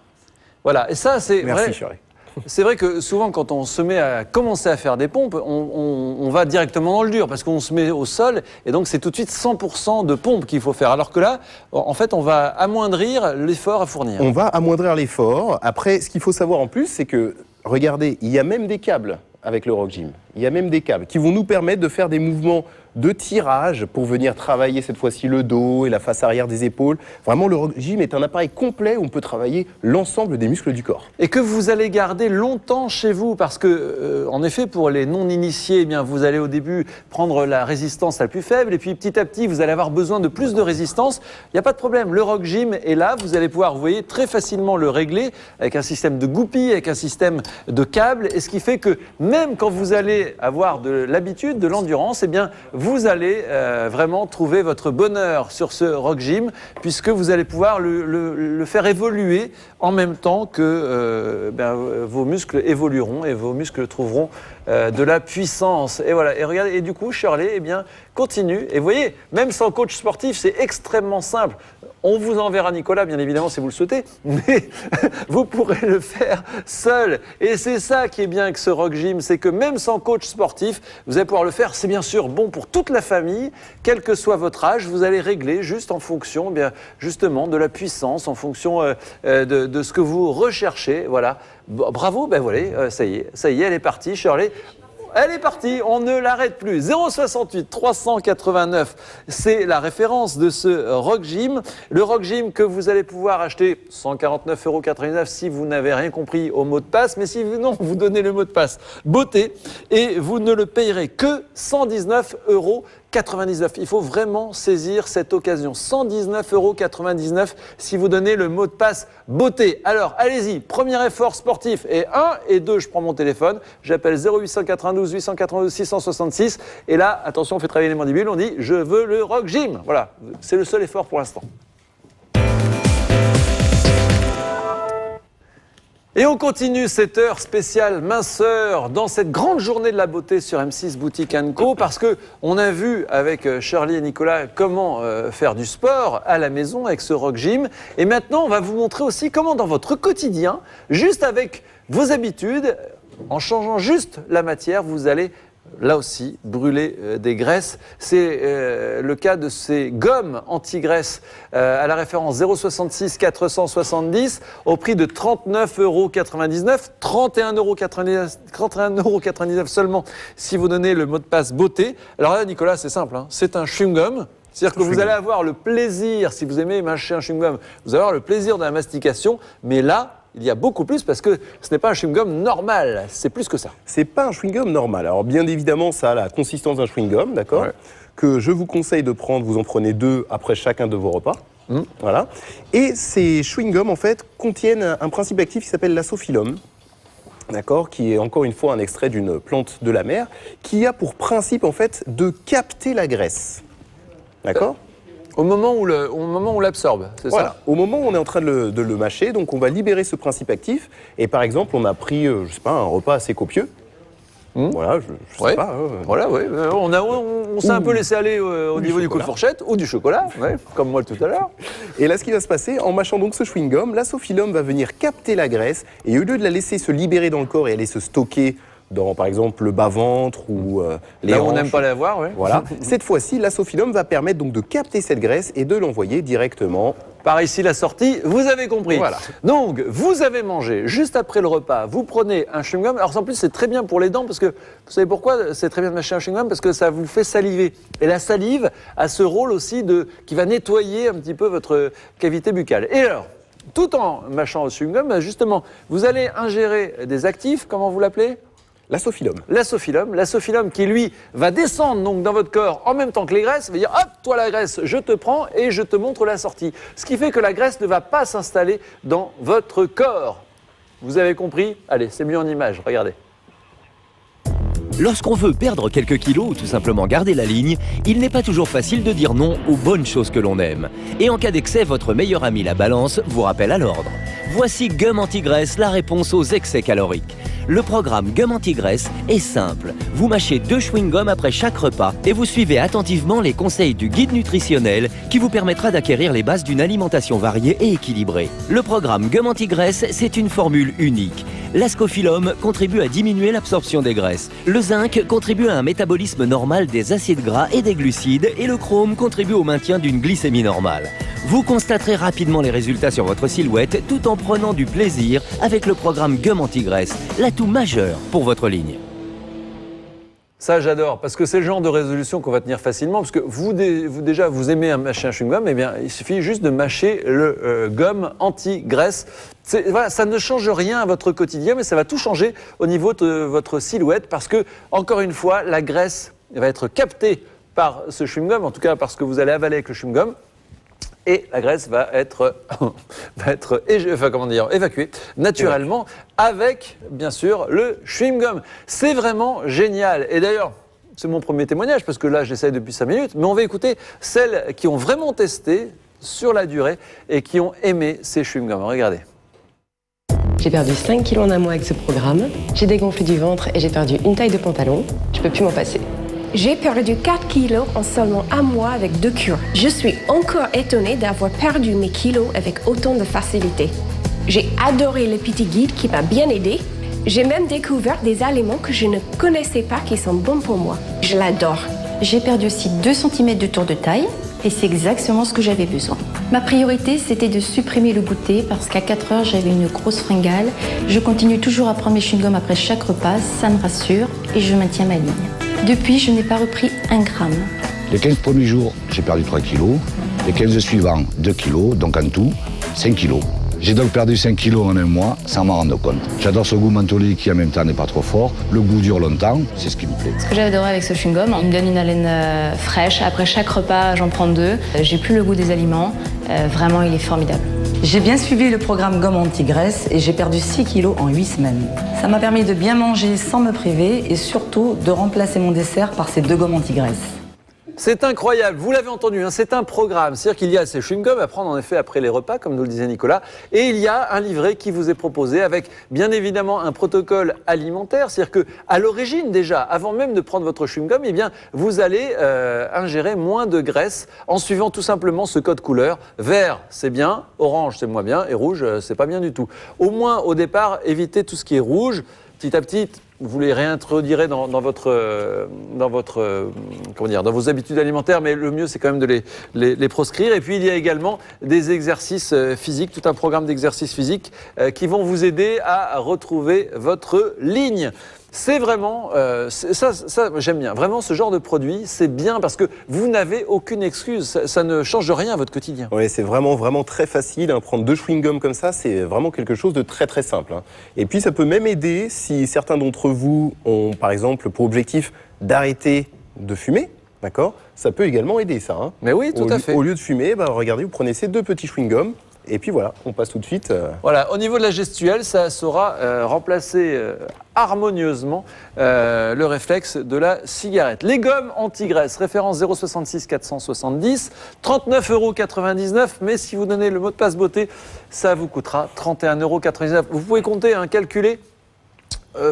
voilà. Et ça, c'est Merci, vrai. Shirley. C'est vrai que souvent, quand on se met à commencer à faire des pompes, on va directement dans le dur parce qu'on se met au sol et donc c'est tout de suite 100% de pompes qu'il faut faire. Alors que là, en fait, on va amoindrir l'effort à fournir. On va amoindrir l'effort. Après, ce qu'il faut savoir en plus, c'est que, regardez, il y a même des câbles avec le Rock Gym. Il y a même des câbles qui vont nous permettre de faire des mouvements de tirage pour venir travailler cette fois-ci le dos et la face arrière des épaules. Vraiment, le Rock Gym est un appareil complet où on peut travailler l'ensemble des muscles du corps. Et que vous allez garder longtemps chez vous parce que, en effet, pour les non-initiés, eh bien, vous allez au début prendre la résistance la plus faible et puis petit à petit, vous allez avoir besoin de plus de résistance. Il n'y a pas de problème, le Rock Gym est là, vous allez pouvoir, vous voyez, très facilement le régler avec un système de goupilles, avec un système de câbles, et ce qui fait que même quand vous allez allez avoir de l'habitude, de l'endurance, eh bien, vous allez vraiment trouver votre bonheur sur ce Rock Gym, puisque vous allez pouvoir le faire évoluer en même temps que vos muscles évolueront et vos muscles trouveront de la puissance. Et voilà. Et regardez, et du coup, Shirley, eh bien, continue. Et vous voyez, même sans coach sportif, c'est extrêmement simple. On vous enverra Nicolas, bien évidemment, si vous le souhaitez, mais vous pourrez le faire seul. Et c'est ça qui est bien avec ce Rock Gym, c'est que même sans coach sportif, vous allez pouvoir le faire. C'est bien sûr bon pour toute la famille, quel que soit votre âge. Vous allez régler juste en fonction, bien justement, de la puissance, en fonction de ce que vous recherchez. Voilà. Bravo, ben voilà, ça y est, elle est partie, Shirley. Elle est partie, on ne l'arrête plus. 068 389, c'est la référence de ce Rock Gym. Le Rock Gym que vous allez pouvoir acheter 149,99 € si vous n'avez rien compris au mot de passe. Mais si non, vous donnez le mot de passe beauté et vous ne le payerez que 119,99 €. Il faut vraiment saisir cette occasion. 119,99 € si vous donnez le mot de passe beauté. Alors, allez-y, premier effort sportif. Et 1 et 2, je prends mon téléphone. J'appelle 0892 892 666. Et là, attention, on fait travailler les mandibules. On dit, je veux le Rock Gym. Voilà, c'est le seul effort pour l'instant. Et on continue cette heure spéciale minceur dans cette grande journée de la beauté sur M6 Boutique & Co, parce que on a vu avec Shirley et Nicolas comment faire du sport à la maison avec ce Rock Gym. Et maintenant, on va vous montrer aussi comment dans votre quotidien, juste avec vos habitudes, en changeant juste la matière, vous allez là aussi brûler des graisses. C'est le cas de ces gommes anti-graisse à la référence 066 470 au prix de 39,99 €, 31,99 € seulement si vous donnez le mot de passe beauté. Alors là, Nicolas, c'est simple, hein, c'est un chewing-gum. C'est-à-dire que vous allez avoir le plaisir, si vous aimez mâcher un chewing-gum, vous allez avoir le plaisir de la mastication, mais là, il y a beaucoup plus parce que ce n'est pas un chewing-gum normal, c'est plus que ça. C'est pas un chewing-gum normal. Alors bien évidemment, ça a la consistance d'un chewing-gum, d'accord, que je vous conseille de prendre, vous en prenez 2 après chacun de vos repas. Voilà. Et ces chewing-gums, en fait, contiennent un principe actif qui s'appelle l'asophyllum, d'accord, qui est encore une fois un extrait d'une plante de la mer, qui a pour principe, en fait, de capter la graisse. D'accord ? Au moment où on l'absorbe, c'est ça ? Au moment où on est en train de le mâcher, donc on va libérer ce principe actif. Et par exemple, on a pris, je sais pas, un repas assez copieux. Voilà, je sais pas. Voilà, oui. On s'est un peu laissé aller au niveau du coup de fourchette ou du chocolat, comme moi tout à l'heure. Et là, ce qui va se passer, en mâchant donc ce chewing-gum, l'asophyllum va venir capter la graisse et au lieu de la laisser se libérer dans le corps et aller se stocker dans, par exemple, le bas-ventre ou les hanches. Là où on n'aime pas la voir, oui. Voilà. Cette fois-ci, l'asophyllum va permettre donc de capter cette graisse et de l'envoyer directement. Par ici la sortie, vous avez compris. Voilà. Donc, vous avez mangé, juste après le repas, vous prenez un chewing-gum. Alors, en plus, c'est très bien pour les dents, parce que, vous savez pourquoi c'est très bien de mâcher un chewing-gum ? Parce que ça vous fait saliver. Et la salive a ce rôle aussi qui va nettoyer un petit peu votre cavité buccale. Et alors, tout en mâchant le chewing-gum, justement, vous allez ingérer des actifs, comment vous l'appelez ? L'asophyllum. L'asophyllum qui, lui, va descendre donc dans votre corps en même temps que les graisses, va dire hop, toi la graisse, je te prends et je te montre la sortie. Ce qui fait que la graisse ne va pas s'installer dans votre corps. Vous avez compris ? Allez, c'est mieux en image, regardez. Lorsqu'on veut perdre quelques kilos ou tout simplement garder la ligne, il n'est pas toujours facile de dire non aux bonnes choses que l'on aime. Et en cas d'excès, votre meilleur ami la balance vous rappelle à l'ordre. Voici Gum Anti-Graisse, la réponse aux excès caloriques. Le programme Gum Anti-Graisse est simple. Vous mâchez 2 chewing-gums après chaque repas et vous suivez attentivement les conseils du guide nutritionnel qui vous permettra d'acquérir les bases d'une alimentation variée et équilibrée. Le programme Gum Anti-Graisse, c'est une formule unique. L'ascophyllum contribue à diminuer l'absorption des graisses. Le zinc contribue à un métabolisme normal des acides gras et des glucides et le chrome contribue au maintien d'une glycémie normale. Vous constaterez rapidement les résultats sur votre silhouette tout en prenant du plaisir avec le programme Gum Anti-Graisse, l'atout majeur pour votre ligne. Ça, j'adore, parce que c'est le genre de résolution qu'on va tenir facilement, parce que vous déjà, vous aimez mâcher un chewing-gum, eh bien, il suffit juste de mâcher le gomme anti-graisse. Voilà, ça ne change rien à votre quotidien, mais ça va tout changer au niveau de votre silhouette, parce que, encore une fois, la graisse va être captée par ce chewing-gum, en tout cas parce que vous allez avaler avec le chewing-gum. et la graisse va être, évacuée naturellement avec, bien sûr, le chewing-gum. C'est vraiment génial. Et d'ailleurs, c'est mon premier témoignage parce que là, j'essaye depuis 5 minutes, mais on va écouter celles qui ont vraiment testé sur la durée et qui ont aimé ces chewing-gums. Regardez. J'ai perdu 5 kilos en un mois avec ce programme. J'ai dégonflé du ventre et j'ai perdu une taille de pantalon. Je peux plus m'en passer. J'ai perdu 4 kilos en seulement un mois avec 2 cures. Je suis encore étonnée d'avoir perdu mes kilos avec autant de facilité. J'ai adoré le petit guide qui m'a bien aidée. J'ai même découvert des aliments que je ne connaissais pas qui sont bons pour moi. Je l'adore. J'ai perdu aussi 2 cm de tour de taille et c'est exactement ce que j'avais besoin. Ma priorité, c'était de supprimer le goûter parce qu'à 4 heures, j'avais une grosse fringale. Je continue toujours à prendre mes chewing-gums après chaque repas, ça me rassure et je maintiens ma ligne. Depuis, je n'ai pas repris 1 gramme. Les 15 premiers jours, j'ai perdu 3 kilos. Les 15 suivants, 2 kilos, donc en tout, 5 kilos. J'ai donc perdu 5 kilos en un mois sans m'en rendre compte. J'adore ce goût mentholé qui en même temps n'est pas trop fort. Le goût dure longtemps, c'est ce qui me plaît. Ce que j'ai adoré avec ce chewing-gum, il me donne une haleine fraîche. Après chaque repas, j'en prends 2. J'ai plus le goût des aliments. Vraiment, il est formidable. J'ai bien suivi le programme gomme anti-graisse et j'ai perdu 6 kilos en 8 semaines. Ça m'a permis de bien manger sans me priver et surtout de remplacer mon dessert par ces 2 gommes anti-graisse. C'est incroyable, vous l'avez entendu, hein, c'est un programme. C'est-à-dire qu'il y a ces chewing-gums à prendre en effet après les repas, comme nous le disait Nicolas, et il y a un livret qui vous est proposé avec bien évidemment un protocole alimentaire. C'est-à-dire qu'à l'origine déjà, avant même de prendre votre chewing-gum, eh bien, vous allez ingérer moins de graisse en suivant tout simplement ce code couleur. Vert, c'est bien, orange, c'est moins bien, et rouge, c'est pas bien du tout. Au moins, au départ, évitez tout ce qui est rouge. Petit à petit, vous les réintroduirez dans vos habitudes alimentaires, mais le mieux, c'est quand même de les proscrire. Et puis, il y a également des exercices physiques, tout un programme d'exercices physiques qui vont vous aider à retrouver votre ligne. C'est vraiment, ça j'aime bien, vraiment ce genre de produit, c'est bien parce que vous n'avez aucune excuse, ça ne change rien à votre quotidien. Oui, c'est vraiment très facile, hein. Prendre 2 chewing-gums comme ça, c'est vraiment quelque chose de très simple, hein. Et puis ça peut même aider si certains d'entre vous ont par exemple pour objectif d'arrêter de fumer, d'accord ? Ça peut également aider ça, hein. Mais oui, tout à fait. Au lieu de fumer, regardez, vous prenez ces 2 petits chewing-gums. Et puis voilà, on passe tout de suite. Voilà, au niveau de la gestuelle, ça saura remplacer harmonieusement le réflexe de la cigarette. Les gommes anti-graisse, référence 066 470, 39,99 €. Mais si vous donnez le mot de passe beauté, ça vous coûtera 31,99 €. Vous pouvez compter, calculer.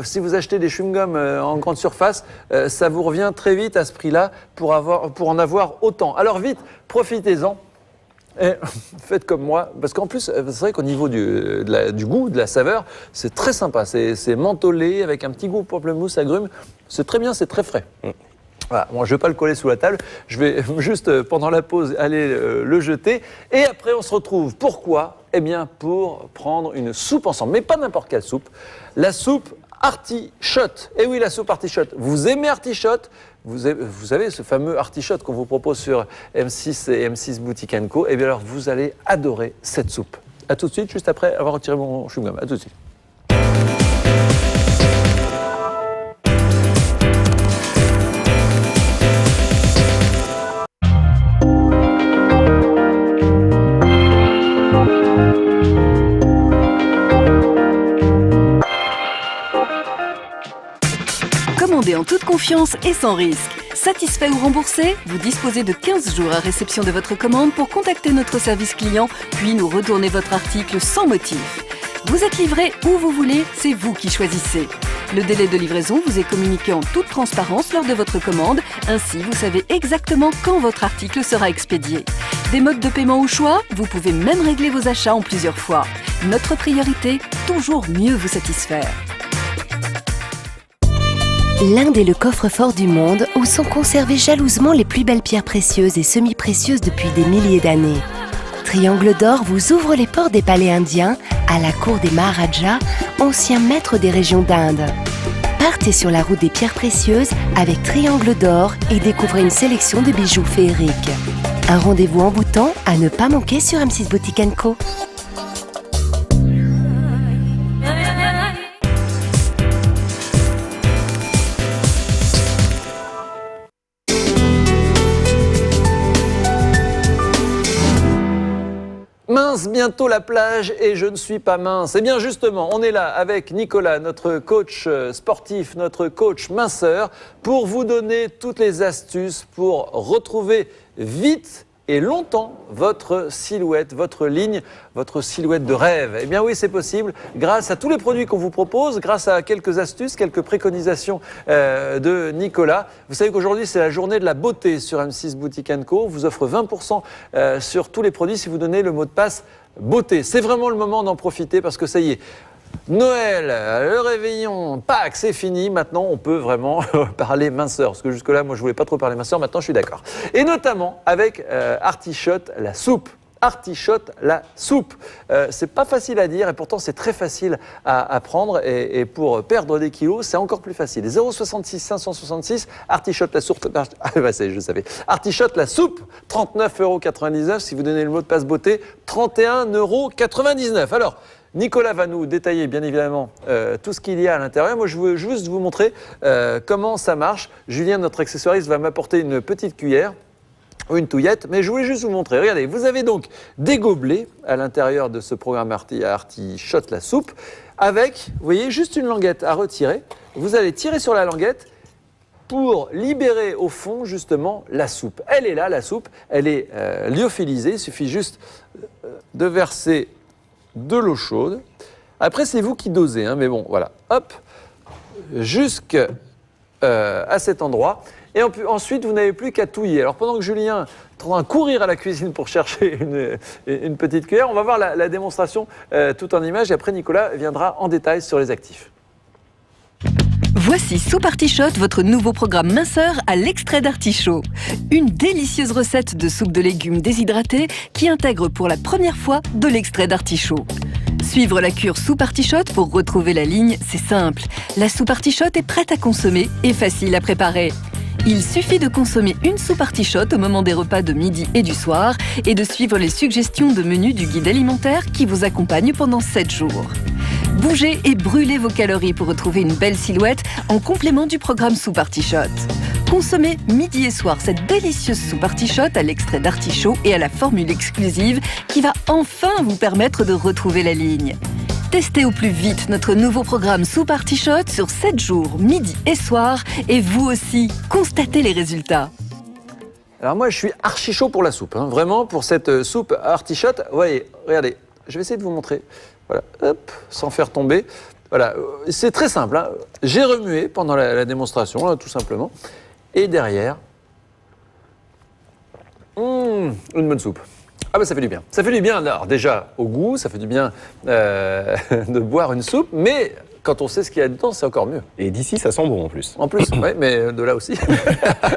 Si vous achetez des chewing-gums en grande surface, ça vous revient très vite à ce prix-là pour en avoir autant. Alors vite, profitez-en. Et faites comme moi, parce qu'en plus, c'est vrai qu'au niveau du goût, de la saveur, c'est très sympa. C'est mentholé avec un petit goût pamplemousse, agrumes. C'est très bien, c'est très frais. Voilà, moi, je ne vais pas le coller sous la table. Je vais juste, pendant la pause, aller le jeter. Et après, on se retrouve. Pourquoi ? Eh bien, pour prendre une soupe ensemble. Mais pas n'importe quelle soupe. La soupe artichote. Eh oui, la soupe artichote. Vous aimez artichote ? Vous avez ce fameux artichote qu'on vous propose sur M6 et M6 Boutique & Co. Eh bien alors, vous allez adorer cette soupe. A tout de suite, juste après avoir retiré mon chewing-gum. A tout de suite. Commandez en toute confiance et sans risque. Satisfait ou remboursé, vous disposez de 15 jours à réception de votre commande pour contacter notre service client, puis nous retourner votre article sans motif. Vous êtes livré où vous voulez, c'est vous qui choisissez. Le délai de livraison vous est communiqué en toute transparence lors de votre commande, ainsi vous savez exactement quand votre article sera expédié. Des modes de paiement au choix, vous pouvez même régler vos achats en plusieurs fois. Notre priorité, toujours mieux vous satisfaire. L'Inde est le coffre-fort du monde où sont conservées jalousement les plus belles pierres précieuses et semi-précieuses depuis des milliers d'années. Triangle d'Or vous ouvre les portes des palais indiens à la cour des Maharajas, anciens maîtres des régions d'Inde. Partez sur la route des pierres précieuses avec Triangle d'Or et découvrez une sélection de bijoux féeriques. Un rendez-vous envoûtant à ne pas manquer sur M6 Boutique & Co. mince, bientôt la plage et je ne suis pas mince. Eh bien justement, on est là avec Nicolas, notre coach sportif, notre coach minceur, pour vous donner toutes les astuces pour retrouver vite et longtemps votre silhouette, votre ligne, votre silhouette de rêve. Eh bien oui, c'est possible grâce à tous les produits qu'on vous propose, grâce à quelques astuces, quelques préconisations de Nicolas. Vous savez qu'aujourd'hui, c'est la journée de la beauté sur M6 Boutique & Co. On vous offre 20% sur tous les produits si vous donnez le mot de passe beauté. C'est vraiment le moment d'en profiter parce que ça y est, Noël, le réveillon, Pâques, c'est fini. Maintenant, on peut vraiment parler minceur. Parce que jusque-là, moi, je voulais pas trop parler minceur. Maintenant, je suis d'accord. Et notamment avec Artichotte, la soupe. Artichotte, la soupe. C'est pas facile à dire et pourtant c'est très facile à prendre et pour perdre des kilos, c'est encore plus facile. 0,66 566, Artichotte, la soupe. Ah, bah, je savais. Artichotte, la soupe, 39,99 €. Si vous donnez le mot de passe beauté, 31,99 €. Alors, Nicolas va nous détailler bien évidemment tout ce qu'il y a à l'intérieur. Moi, je veux juste vous montrer comment ça marche. Julien, notre accessoiriste, va m'apporter une petite cuillère ou une touillette, mais je voulais juste vous montrer. Regardez, vous avez donc des gobelets à l'intérieur de ce programme Artichotte la soupe, avec, vous voyez, juste une languette à retirer. Vous allez tirer sur la languette pour libérer au fond justement la soupe. Elle est là, la soupe, elle est lyophilisée. Il suffit juste de verser de l'eau chaude. Après, c'est vous qui dosez, hein, mais bon, voilà, hop, jusqu'à cet endroit. Et ensuite, vous n'avez plus qu'à touiller. Alors, pendant que Julien est en train de courir à la cuisine pour chercher une petite cuillère, on va voir la démonstration tout en images. Et après, Nicolas viendra en détail sur les actifs. Voici Soupe Artichotte, votre nouveau programme minceur à l'extrait d'artichaut. Une délicieuse recette de soupe de légumes déshydratés qui intègre pour la première fois de l'extrait d'artichaut. Suivre la cure soupe artichotte pour retrouver la ligne, c'est simple. La soupe artichotte est prête à consommer et facile à préparer. Il suffit de consommer une soupe artichotte au moment des repas de midi et du soir et de suivre les suggestions de menu du guide alimentaire qui vous accompagne pendant 7 jours. Bougez et brûlez vos calories pour retrouver une belle silhouette en complément du programme soupe artichotte. Consommez midi et soir cette délicieuse soupe artichotte à l'extrait d'artichaut et à la formule exclusive qui va enfin vous permettre de retrouver la ligne. Testez au plus vite notre nouveau programme Soupe Artichotte sur 7 jours, midi et soir, et vous aussi, constatez les résultats. Alors moi, je suis archi chaud pour la soupe, hein, vraiment, pour cette soupe artichotte. Vous voyez, regardez, je vais essayer de vous montrer. Voilà, hop, sans faire tomber. Voilà, c'est très simple, hein. J'ai remué pendant la démonstration, là, tout simplement. Et derrière, une bonne soupe. Ah bah ça fait du bien. Ça fait du bien, alors déjà au goût, ça fait du bien de boire une soupe, mais quand on sait ce qu'il y a dedans, c'est encore mieux. Et d'ici, ça sent bon en plus. En plus, oui, mais de là aussi.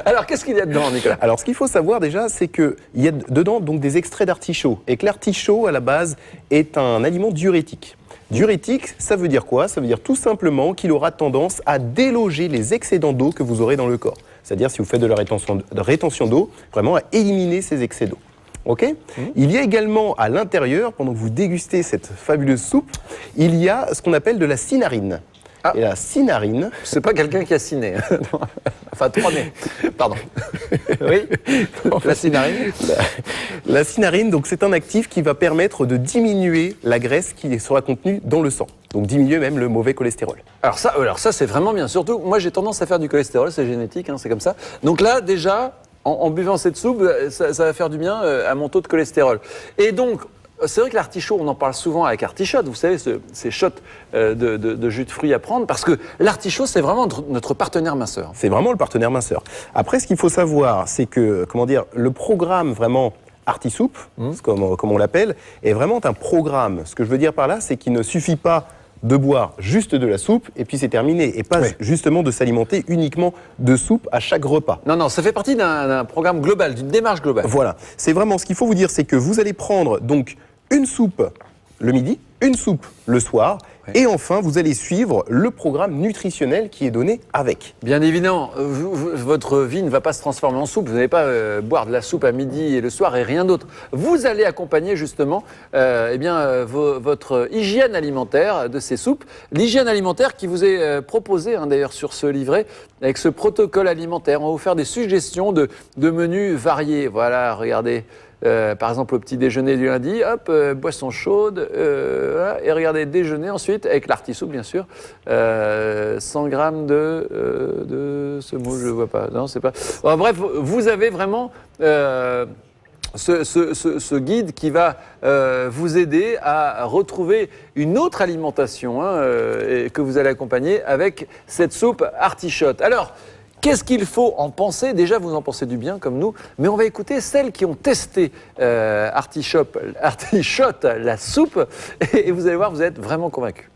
Alors qu'est-ce qu'il y a dedans, Nicolas? Alors ce qu'il faut savoir déjà, c'est qu'il y a dedans donc des extraits d'artichaut. Et que l'artichaut, à la base, est un aliment diurétique. Diurétique, ça veut dire quoi? Ça veut dire tout simplement qu'il aura tendance à déloger les excédents d'eau que vous aurez dans le corps. C'est-à-dire, si vous faites de la rétention d'eau, vraiment à éliminer ces excès d'eau. Okay. Il y a également à l'intérieur, pendant que vous dégustez cette fabuleuse soupe, il y a ce qu'on appelle de la cynarine. Ah. Et la cynarine... C'est pas quelqu'un qui a ciné. Enfin, 3 nez. Pardon. Oui, la cynarine. La cynarine, donc, c'est un actif qui va permettre de diminuer la graisse qui sera contenue dans le sang. Donc diminuer même le mauvais cholestérol. Alors ça c'est vraiment bien. Surtout, moi j'ai tendance à faire du cholestérol, c'est génétique, hein, c'est comme ça. Donc là, déjà... En buvant cette soupe, ça va faire du bien à mon taux de cholestérol. Et donc, c'est vrai que l'artichaut, on en parle souvent avec artichotte, vous savez, ces shots de jus de fruits à prendre, parce que l'artichaut, c'est vraiment notre partenaire minceur. C'est vraiment le partenaire minceur. Après, ce qu'il faut savoir, c'est que, comment dire, le programme vraiment Artisoupe, comme on l'appelle, est vraiment un programme. Ce que je veux dire par là, c'est qu'il ne suffit pas de boire juste de la soupe et puis c'est terminé. Et pas justement de s'alimenter uniquement de soupe à chaque repas. Non, ça fait partie d'un programme global, d'une démarche globale. Voilà. C'est vraiment ce qu'il faut vous dire, c'est que vous allez prendre donc une soupe le midi, une soupe le soir Et enfin, vous allez suivre le programme nutritionnel qui est donné avec. Bien évidemment, votre vie ne va pas se transformer en soupe. Vous n'allez pas boire de la soupe à midi et le soir et rien d'autre. Vous allez accompagner justement votre hygiène alimentaire de ces soupes. L'hygiène alimentaire qui vous est proposée d'ailleurs sur ce livret avec ce protocole alimentaire. On va vous faire des suggestions de menus variés. Voilà, regardez. Par exemple, au petit déjeuner du lundi, hop, boisson chaude, voilà, et regardez, déjeuner ensuite, avec l'artisoupe bien sûr, 100 grammes de semoule, je ne vois pas, non, c'est pas... Bon, bref, vous avez vraiment ce guide qui va vous aider à retrouver une autre alimentation et que vous allez accompagner avec cette soupe artichote. Alors, qu'est-ce qu'il faut en penser? Déjà, vous en pensez du bien, comme nous, mais on va écouter celles qui ont testé Artichote, la soupe, et vous allez voir, vous êtes vraiment convaincus.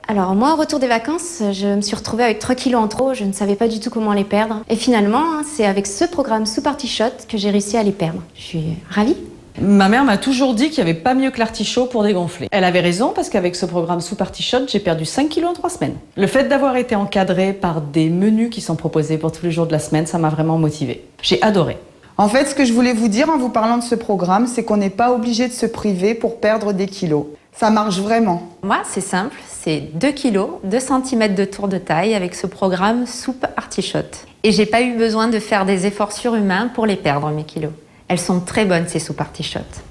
Alors moi, au retour des vacances, je me suis retrouvée avec 3 kilos en trop, je ne savais pas du tout comment les perdre. Et finalement, c'est avec ce programme Soupe Artichote que j'ai réussi à les perdre. Je suis ravie. Ma mère m'a toujours dit qu'il n'y avait pas mieux que l'artichaut pour dégonfler. Elle avait raison parce qu'avec ce programme Soupe Artichote, j'ai perdu 5 kilos en 3 semaines. Le fait d'avoir été encadrée par des menus qui sont proposés pour tous les jours de la semaine, ça m'a vraiment motivée. J'ai adoré. En fait, ce que je voulais vous dire en vous parlant de ce programme, c'est qu'on n'est pas obligé de se priver pour perdre des kilos. Ça marche vraiment. Moi, c'est simple, c'est 2 kilos, 2 cm de tour de taille avec ce programme Soupe Artichote. Et j'ai pas eu besoin de faire des efforts surhumains pour les perdre, mes kilos. Elles sont très bonnes, ces soupes artichotes.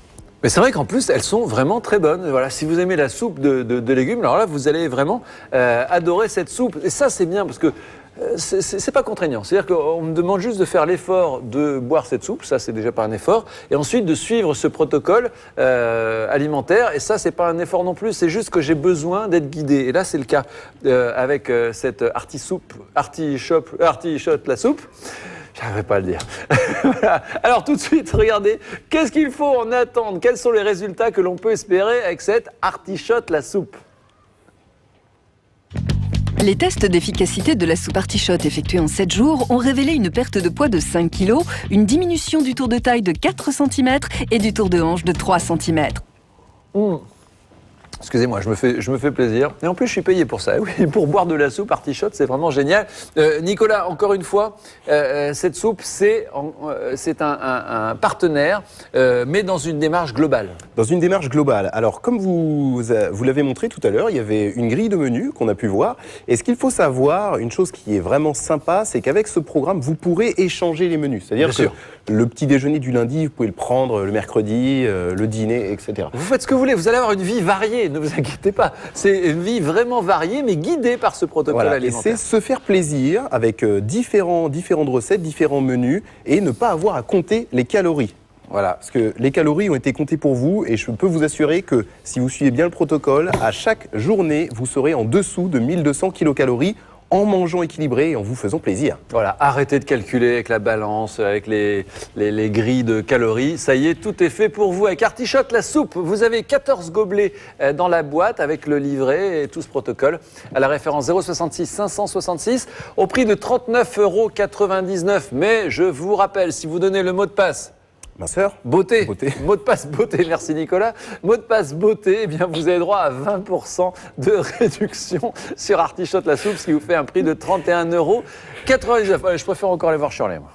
Mais c'est vrai qu'en plus, elles sont vraiment très bonnes. Voilà, si vous aimez la soupe de légumes, alors là, vous allez vraiment adorer cette soupe. Et ça, c'est bien parce que c'est pas contraignant. C'est-à-dire qu'on me demande juste de faire l'effort de boire cette soupe, ça c'est déjà pas un effort, et ensuite de suivre ce protocole alimentaire, et ça c'est pas un effort non plus, c'est juste que j'ai besoin d'être guidé. Et là c'est le cas avec cette artichote la soupe. J'arriverai pas à le dire. Voilà. Alors tout de suite, regardez, qu'est-ce qu'il faut en attendre? Quels sont les résultats que l'on peut espérer avec cette artichote la soupe? Les tests d'efficacité de la soupe artichote effectués en 7 jours ont révélé une perte de poids de 5 kg, une diminution du tour de taille de 4 cm et du tour de hanche de 3 cm. Excusez-moi, je me fais plaisir. Et en plus, je suis payé pour ça. Oui, pour boire de la soupe artichote, c'est vraiment génial. Nicolas, encore une fois, cette soupe, c'est un partenaire, mais dans une démarche globale. Dans une démarche globale. Alors, comme vous l'avez montré tout à l'heure, il y avait une grille de menus qu'on a pu voir. Et ce qu'il faut savoir, une chose qui est vraiment sympa, c'est qu'avec ce programme, vous pourrez échanger les menus. C'est-à-dire que le petit déjeuner du lundi, vous pouvez le prendre le mercredi, le dîner, etc. Vous faites ce que vous voulez, vous allez avoir une vie variée. Ne vous inquiétez pas, c'est une vie vraiment variée, mais guidée par ce protocole alimentaire. Et c'est se faire plaisir avec différentes recettes, différents menus, et ne pas avoir à compter les calories. Voilà, parce que les calories ont été comptées pour vous, et je peux vous assurer que si vous suivez bien le protocole, à chaque journée, vous serez en dessous de 1200 kilocalories en mangeant équilibré et en vous faisant plaisir. Voilà, arrêtez de calculer avec la balance, avec les grilles de calories. Ça y est, tout est fait pour vous. Avec Artichote, la soupe, vous avez 14 gobelets dans la boîte avec le livret et tout ce protocole à la référence 066 566 au prix de 39,99 €. Mais je vous rappelle, si vous donnez le mot de passe, ma sœur, beauté. Mot de passe beauté, merci Nicolas. Mot de passe beauté, eh bien vous avez droit à 20% de réduction sur Artichote la soupe, ce qui vous fait un prix de 31,99 €. Allez, je préfère encore aller voir Shirley, moi.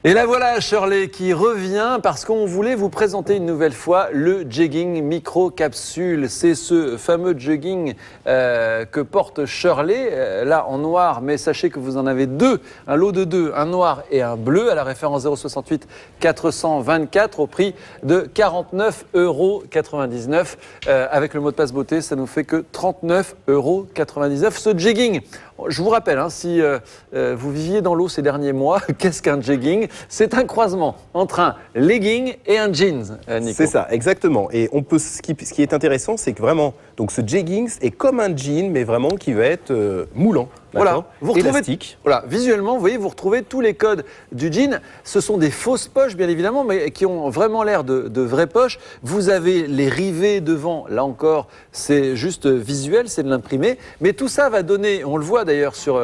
Et là voilà Shirley qui revient parce qu'on voulait vous présenter une nouvelle fois le jogging micro-capsule. C'est ce fameux jogging que porte Shirley, là en noir, mais sachez que vous en avez deux, un lot de deux, un noir et un bleu à la référence 068 424 au prix de 49,99 €. Avec le mot de passe beauté, ça nous fait que 39,99 € ce jogging. Je vous rappelle, si vous viviez dans l'eau ces derniers mois, qu'est-ce qu'un jogging? C'est un croisement entre un legging et un jeans, Nico. C'est ça, exactement. Et ce qui est intéressant, c'est que vraiment, donc ce jogging est comme un jean, mais vraiment qui va être moulant. Voilà, vous retrouvez, élastique. voilà, visuellement, vous voyez, vous retrouvez tous les codes du jean. Ce sont des fausses poches, bien évidemment, mais qui ont vraiment l'air de vraies poches. Vous avez les rivets devant, là encore, c'est juste visuel, c'est de l'imprimé. Mais tout ça va donner, on le voit d'ailleurs sur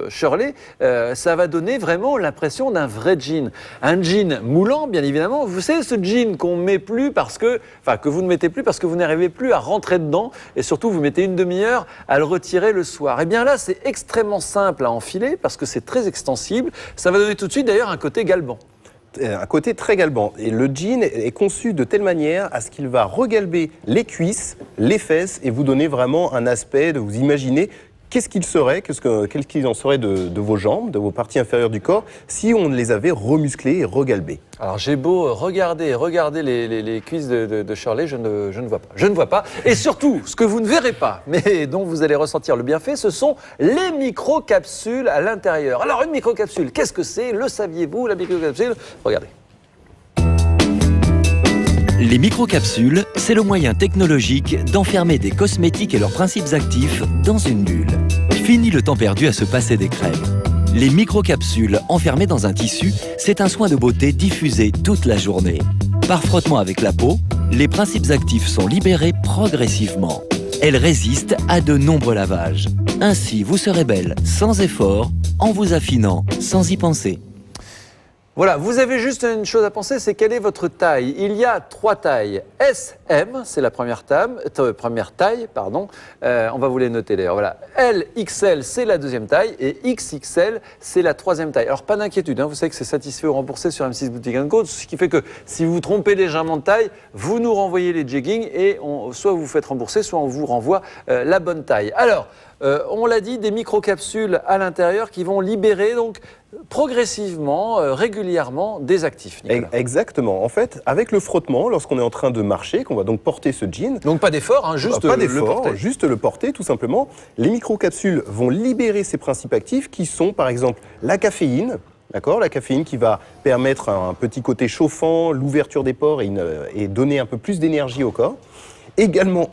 Shirley, ça va donner vraiment l'impression d'un vrai jean. Un jean moulant, bien évidemment. Vous savez, ce jean qu'on met plus parce que, enfin, que vous ne mettez plus parce que vous n'arrivez plus à rentrer dedans. Et surtout, vous mettez une demi-heure à le retirer le soir. Et bien là, c'est extrêmement simple à enfiler parce que c'est très extensible. Ça va donner tout de suite d'ailleurs un côté galbant. Un côté très galbant. Et le jean est conçu de telle manière à ce qu'il va regalber les cuisses, les fesses et vous donner vraiment un aspect de vous imaginer qu'est-ce qu'il serait, qu'est-ce qu'il en serait de vos jambes, de vos parties inférieures du corps, si on les avait remusclées et regalbées. Alors j'ai beau regarder les cuisses de Shirley, je ne vois pas. Je ne vois pas. Et surtout, ce que vous ne verrez pas, mais dont vous allez ressentir le bienfait, ce sont les microcapsules à l'intérieur. Alors une microcapsule, qu'est-ce que c'est? Le saviez-vous, la microcapsule? Regardez. Les microcapsules, c'est le moyen technologique d'enfermer des cosmétiques et leurs principes actifs dans une bulle. Fini le temps perdu à se passer des crèmes. Les microcapsules enfermées dans un tissu, c'est un soin de beauté diffusé toute la journée. Par frottement avec la peau, les principes actifs sont libérés progressivement. Elles résistent à de nombreux lavages. Ainsi, vous serez belle sans effort, en vous affinant sans y penser. Voilà, vous avez juste une chose à penser, c'est quelle est votre taille. Il y a 3 tailles. SM, c'est la première taille, on va vous les noter d'ailleurs. Voilà. L, XL, c'est la deuxième taille et XXL, c'est la troisième taille. Alors pas d'inquiétude, vous savez que c'est satisfait ou remboursé sur M6 Boutique & Co, ce qui fait que si vous vous trompez légèrement de taille, vous nous renvoyez les jeggings et soit vous vous faites rembourser, soit on vous renvoie la bonne taille. Alors, on l'a dit, des microcapsules à l'intérieur qui vont libérer donc progressivement, régulièrement des actifs. Nicolas. Exactement. En fait, avec le frottement, lorsqu'on est en train de marcher, qu'on va donc porter ce jean. Donc pas d'effort, juste le porter. Juste le porter, tout simplement. Les microcapsules vont libérer ces principes actifs qui sont, par exemple, la caféine. D'accord, la caféine qui va permettre un petit côté chauffant, l'ouverture des pores et donner un peu plus d'énergie au corps. Également,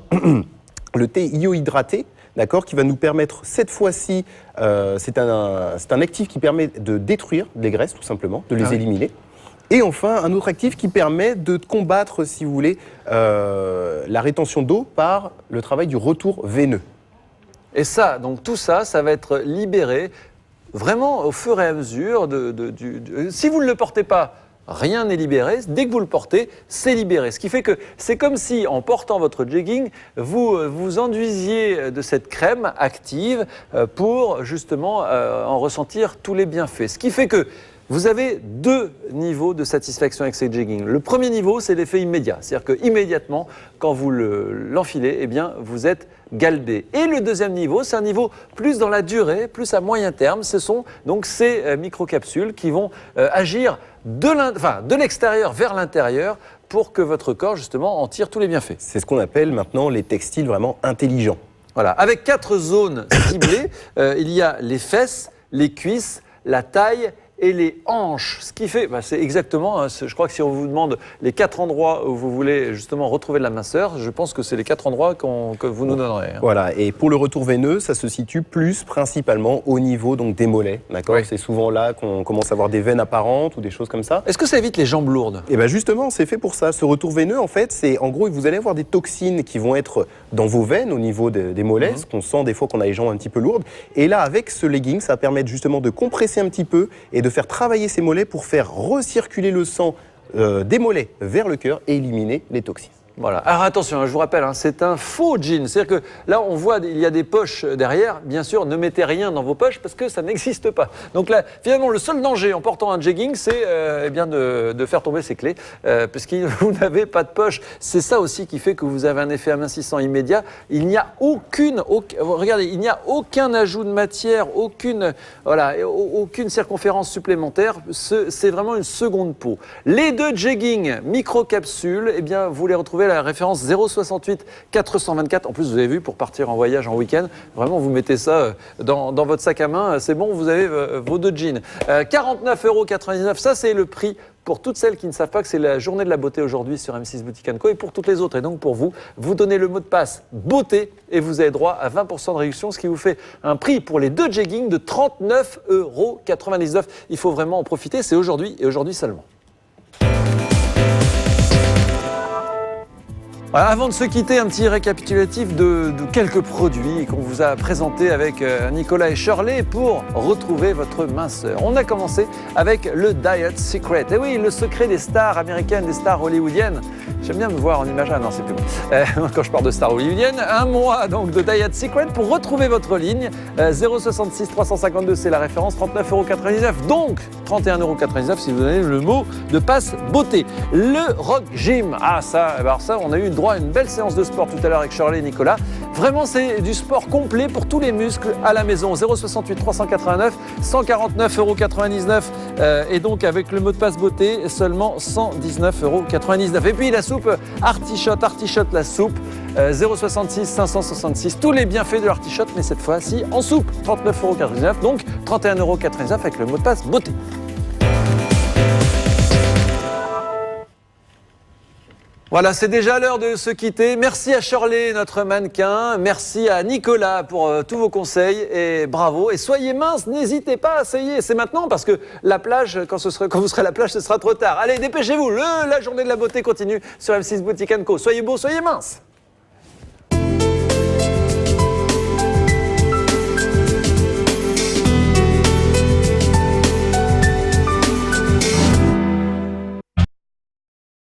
le thé iohydraté. D'accord, qui va nous permettre, cette fois-ci, c'est un actif qui permet de détruire les graisses, tout simplement, de les éliminer. Et enfin, un autre actif qui permet de combattre, si vous voulez, la rétention d'eau par le travail du retour veineux. Et ça, donc tout ça, ça va être libéré vraiment au fur et à mesure. Si vous ne le portez pas, rien n'est libéré. Dès que vous le portez, c'est libéré. Ce qui fait que c'est comme si, en portant votre jegging, vous vous enduisiez de cette crème active pour justement en ressentir tous les bienfaits. Ce qui fait que vous avez 2 niveaux de satisfaction avec ces jeggings. Le premier niveau, c'est l'effet immédiat. C'est-à-dire qu'immédiatement, quand vous l'enfilez, eh bien, vous êtes galbé. Et le deuxième niveau, c'est un niveau plus dans la durée, plus à moyen terme. Ce sont donc ces microcapsules qui vont agir de l'extérieur vers l'intérieur pour que votre corps, justement, en tire tous les bienfaits. C'est ce qu'on appelle maintenant les textiles vraiment intelligents. Voilà. Avec 4 zones ciblées, il y a les fesses, les cuisses, la taille et les hanches. Ce qui fait, c'est exactement, je crois que si on vous demande les 4 endroits où vous voulez justement retrouver de la minceur, je pense que c'est les 4 endroits que vous nous donnerez. Voilà, et pour le retour veineux, ça se situe plus principalement au niveau donc, des mollets. D'accord, c'est souvent là qu'on commence à avoir des veines apparentes ou des choses comme ça. Est-ce que ça évite les jambes lourdes? Et bien justement, c'est fait pour ça. Ce retour veineux, en fait, c'est en gros, vous allez avoir des toxines qui vont être dans vos veines au niveau des mollets, ce qu'on sent des fois qu'on a les jambes un petit peu lourdes. Et là, avec ce legging, ça va permettre justement de compresser un petit peu et de faire travailler ces mollets pour faire recirculer le sang des mollets vers le cœur et éliminer les toxines. Voilà. Alors attention, je vous rappelle, c'est un faux jean. C'est-à-dire que là, on voit, il y a des poches derrière. Bien sûr, ne mettez rien dans vos poches parce que ça n'existe pas. Donc là, finalement, le seul danger en portant un jegging, c'est de faire tomber ses clés parce que vous n'avez pas de poche. C'est ça aussi qui fait que vous avez un effet amincissant immédiat. Il n'y a regardez, il n'y a aucun ajout de matière, aucune circonférence supplémentaire. C'est vraiment une seconde peau. Les 2 jeggings microcapsules, eh bien, vous les retrouvez à la référence 068 424. En plus, vous avez vu, pour partir en voyage en week-end, vraiment, vous mettez ça dans votre sac à main. C'est bon, vous avez vos 2 jeans. 49,99 €, ça, c'est le prix pour toutes celles qui ne savent pas que c'est la journée de la beauté aujourd'hui sur M6 Boutique & Co et pour toutes les autres. Et donc pour vous, vous donnez le mot de passe beauté et vous avez droit à 20% de réduction, ce qui vous fait un prix pour les 2 jeggings de 39,99 €. Il faut vraiment en profiter, c'est aujourd'hui et aujourd'hui seulement. Voilà, avant de se quitter, un petit récapitulatif de quelques produits qu'on vous a présentés avec Nicolas et Shirley pour retrouver votre minceur. On a commencé avec le Diet Secret. Et oui, le secret des stars américaines, des stars hollywoodiennes. J'aime bien me voir en image. Ah non, c'est plus bon. Quand je parle de stars hollywoodiennes, un mois donc de Diet Secret pour retrouver votre ligne. 066 352, c'est la référence, 39,99 €. Donc 31,99 € si vous donnez le mot de passe beauté. Le Rock Gym. Ah ça, alors ça, on a eu droit à une belle séance de sport tout à l'heure avec Shirley et Nicolas. Vraiment, c'est du sport complet pour tous les muscles à la maison. 068 389, 149,99 €. Et donc, avec le mot de passe beauté, seulement 119,99 €. Et puis, la soupe Artichotte la soupe. 066 566, tous les bienfaits de l'artichotte, mais cette fois-ci en soupe. 39,99 €, donc 31,99 € avec le mot de passe beauté. Voilà, c'est déjà l'heure de se quitter. Merci à Shirley, notre mannequin. Merci à Nicolas pour tous vos conseils et bravo. Et soyez minces, n'hésitez pas, ça y est, c'est maintenant parce que la plage, quand vous serez à la plage, ce sera trop tard. Allez, dépêchez-vous, la journée de la beauté continue sur M6 Boutique & Co. Soyez beaux, soyez minces.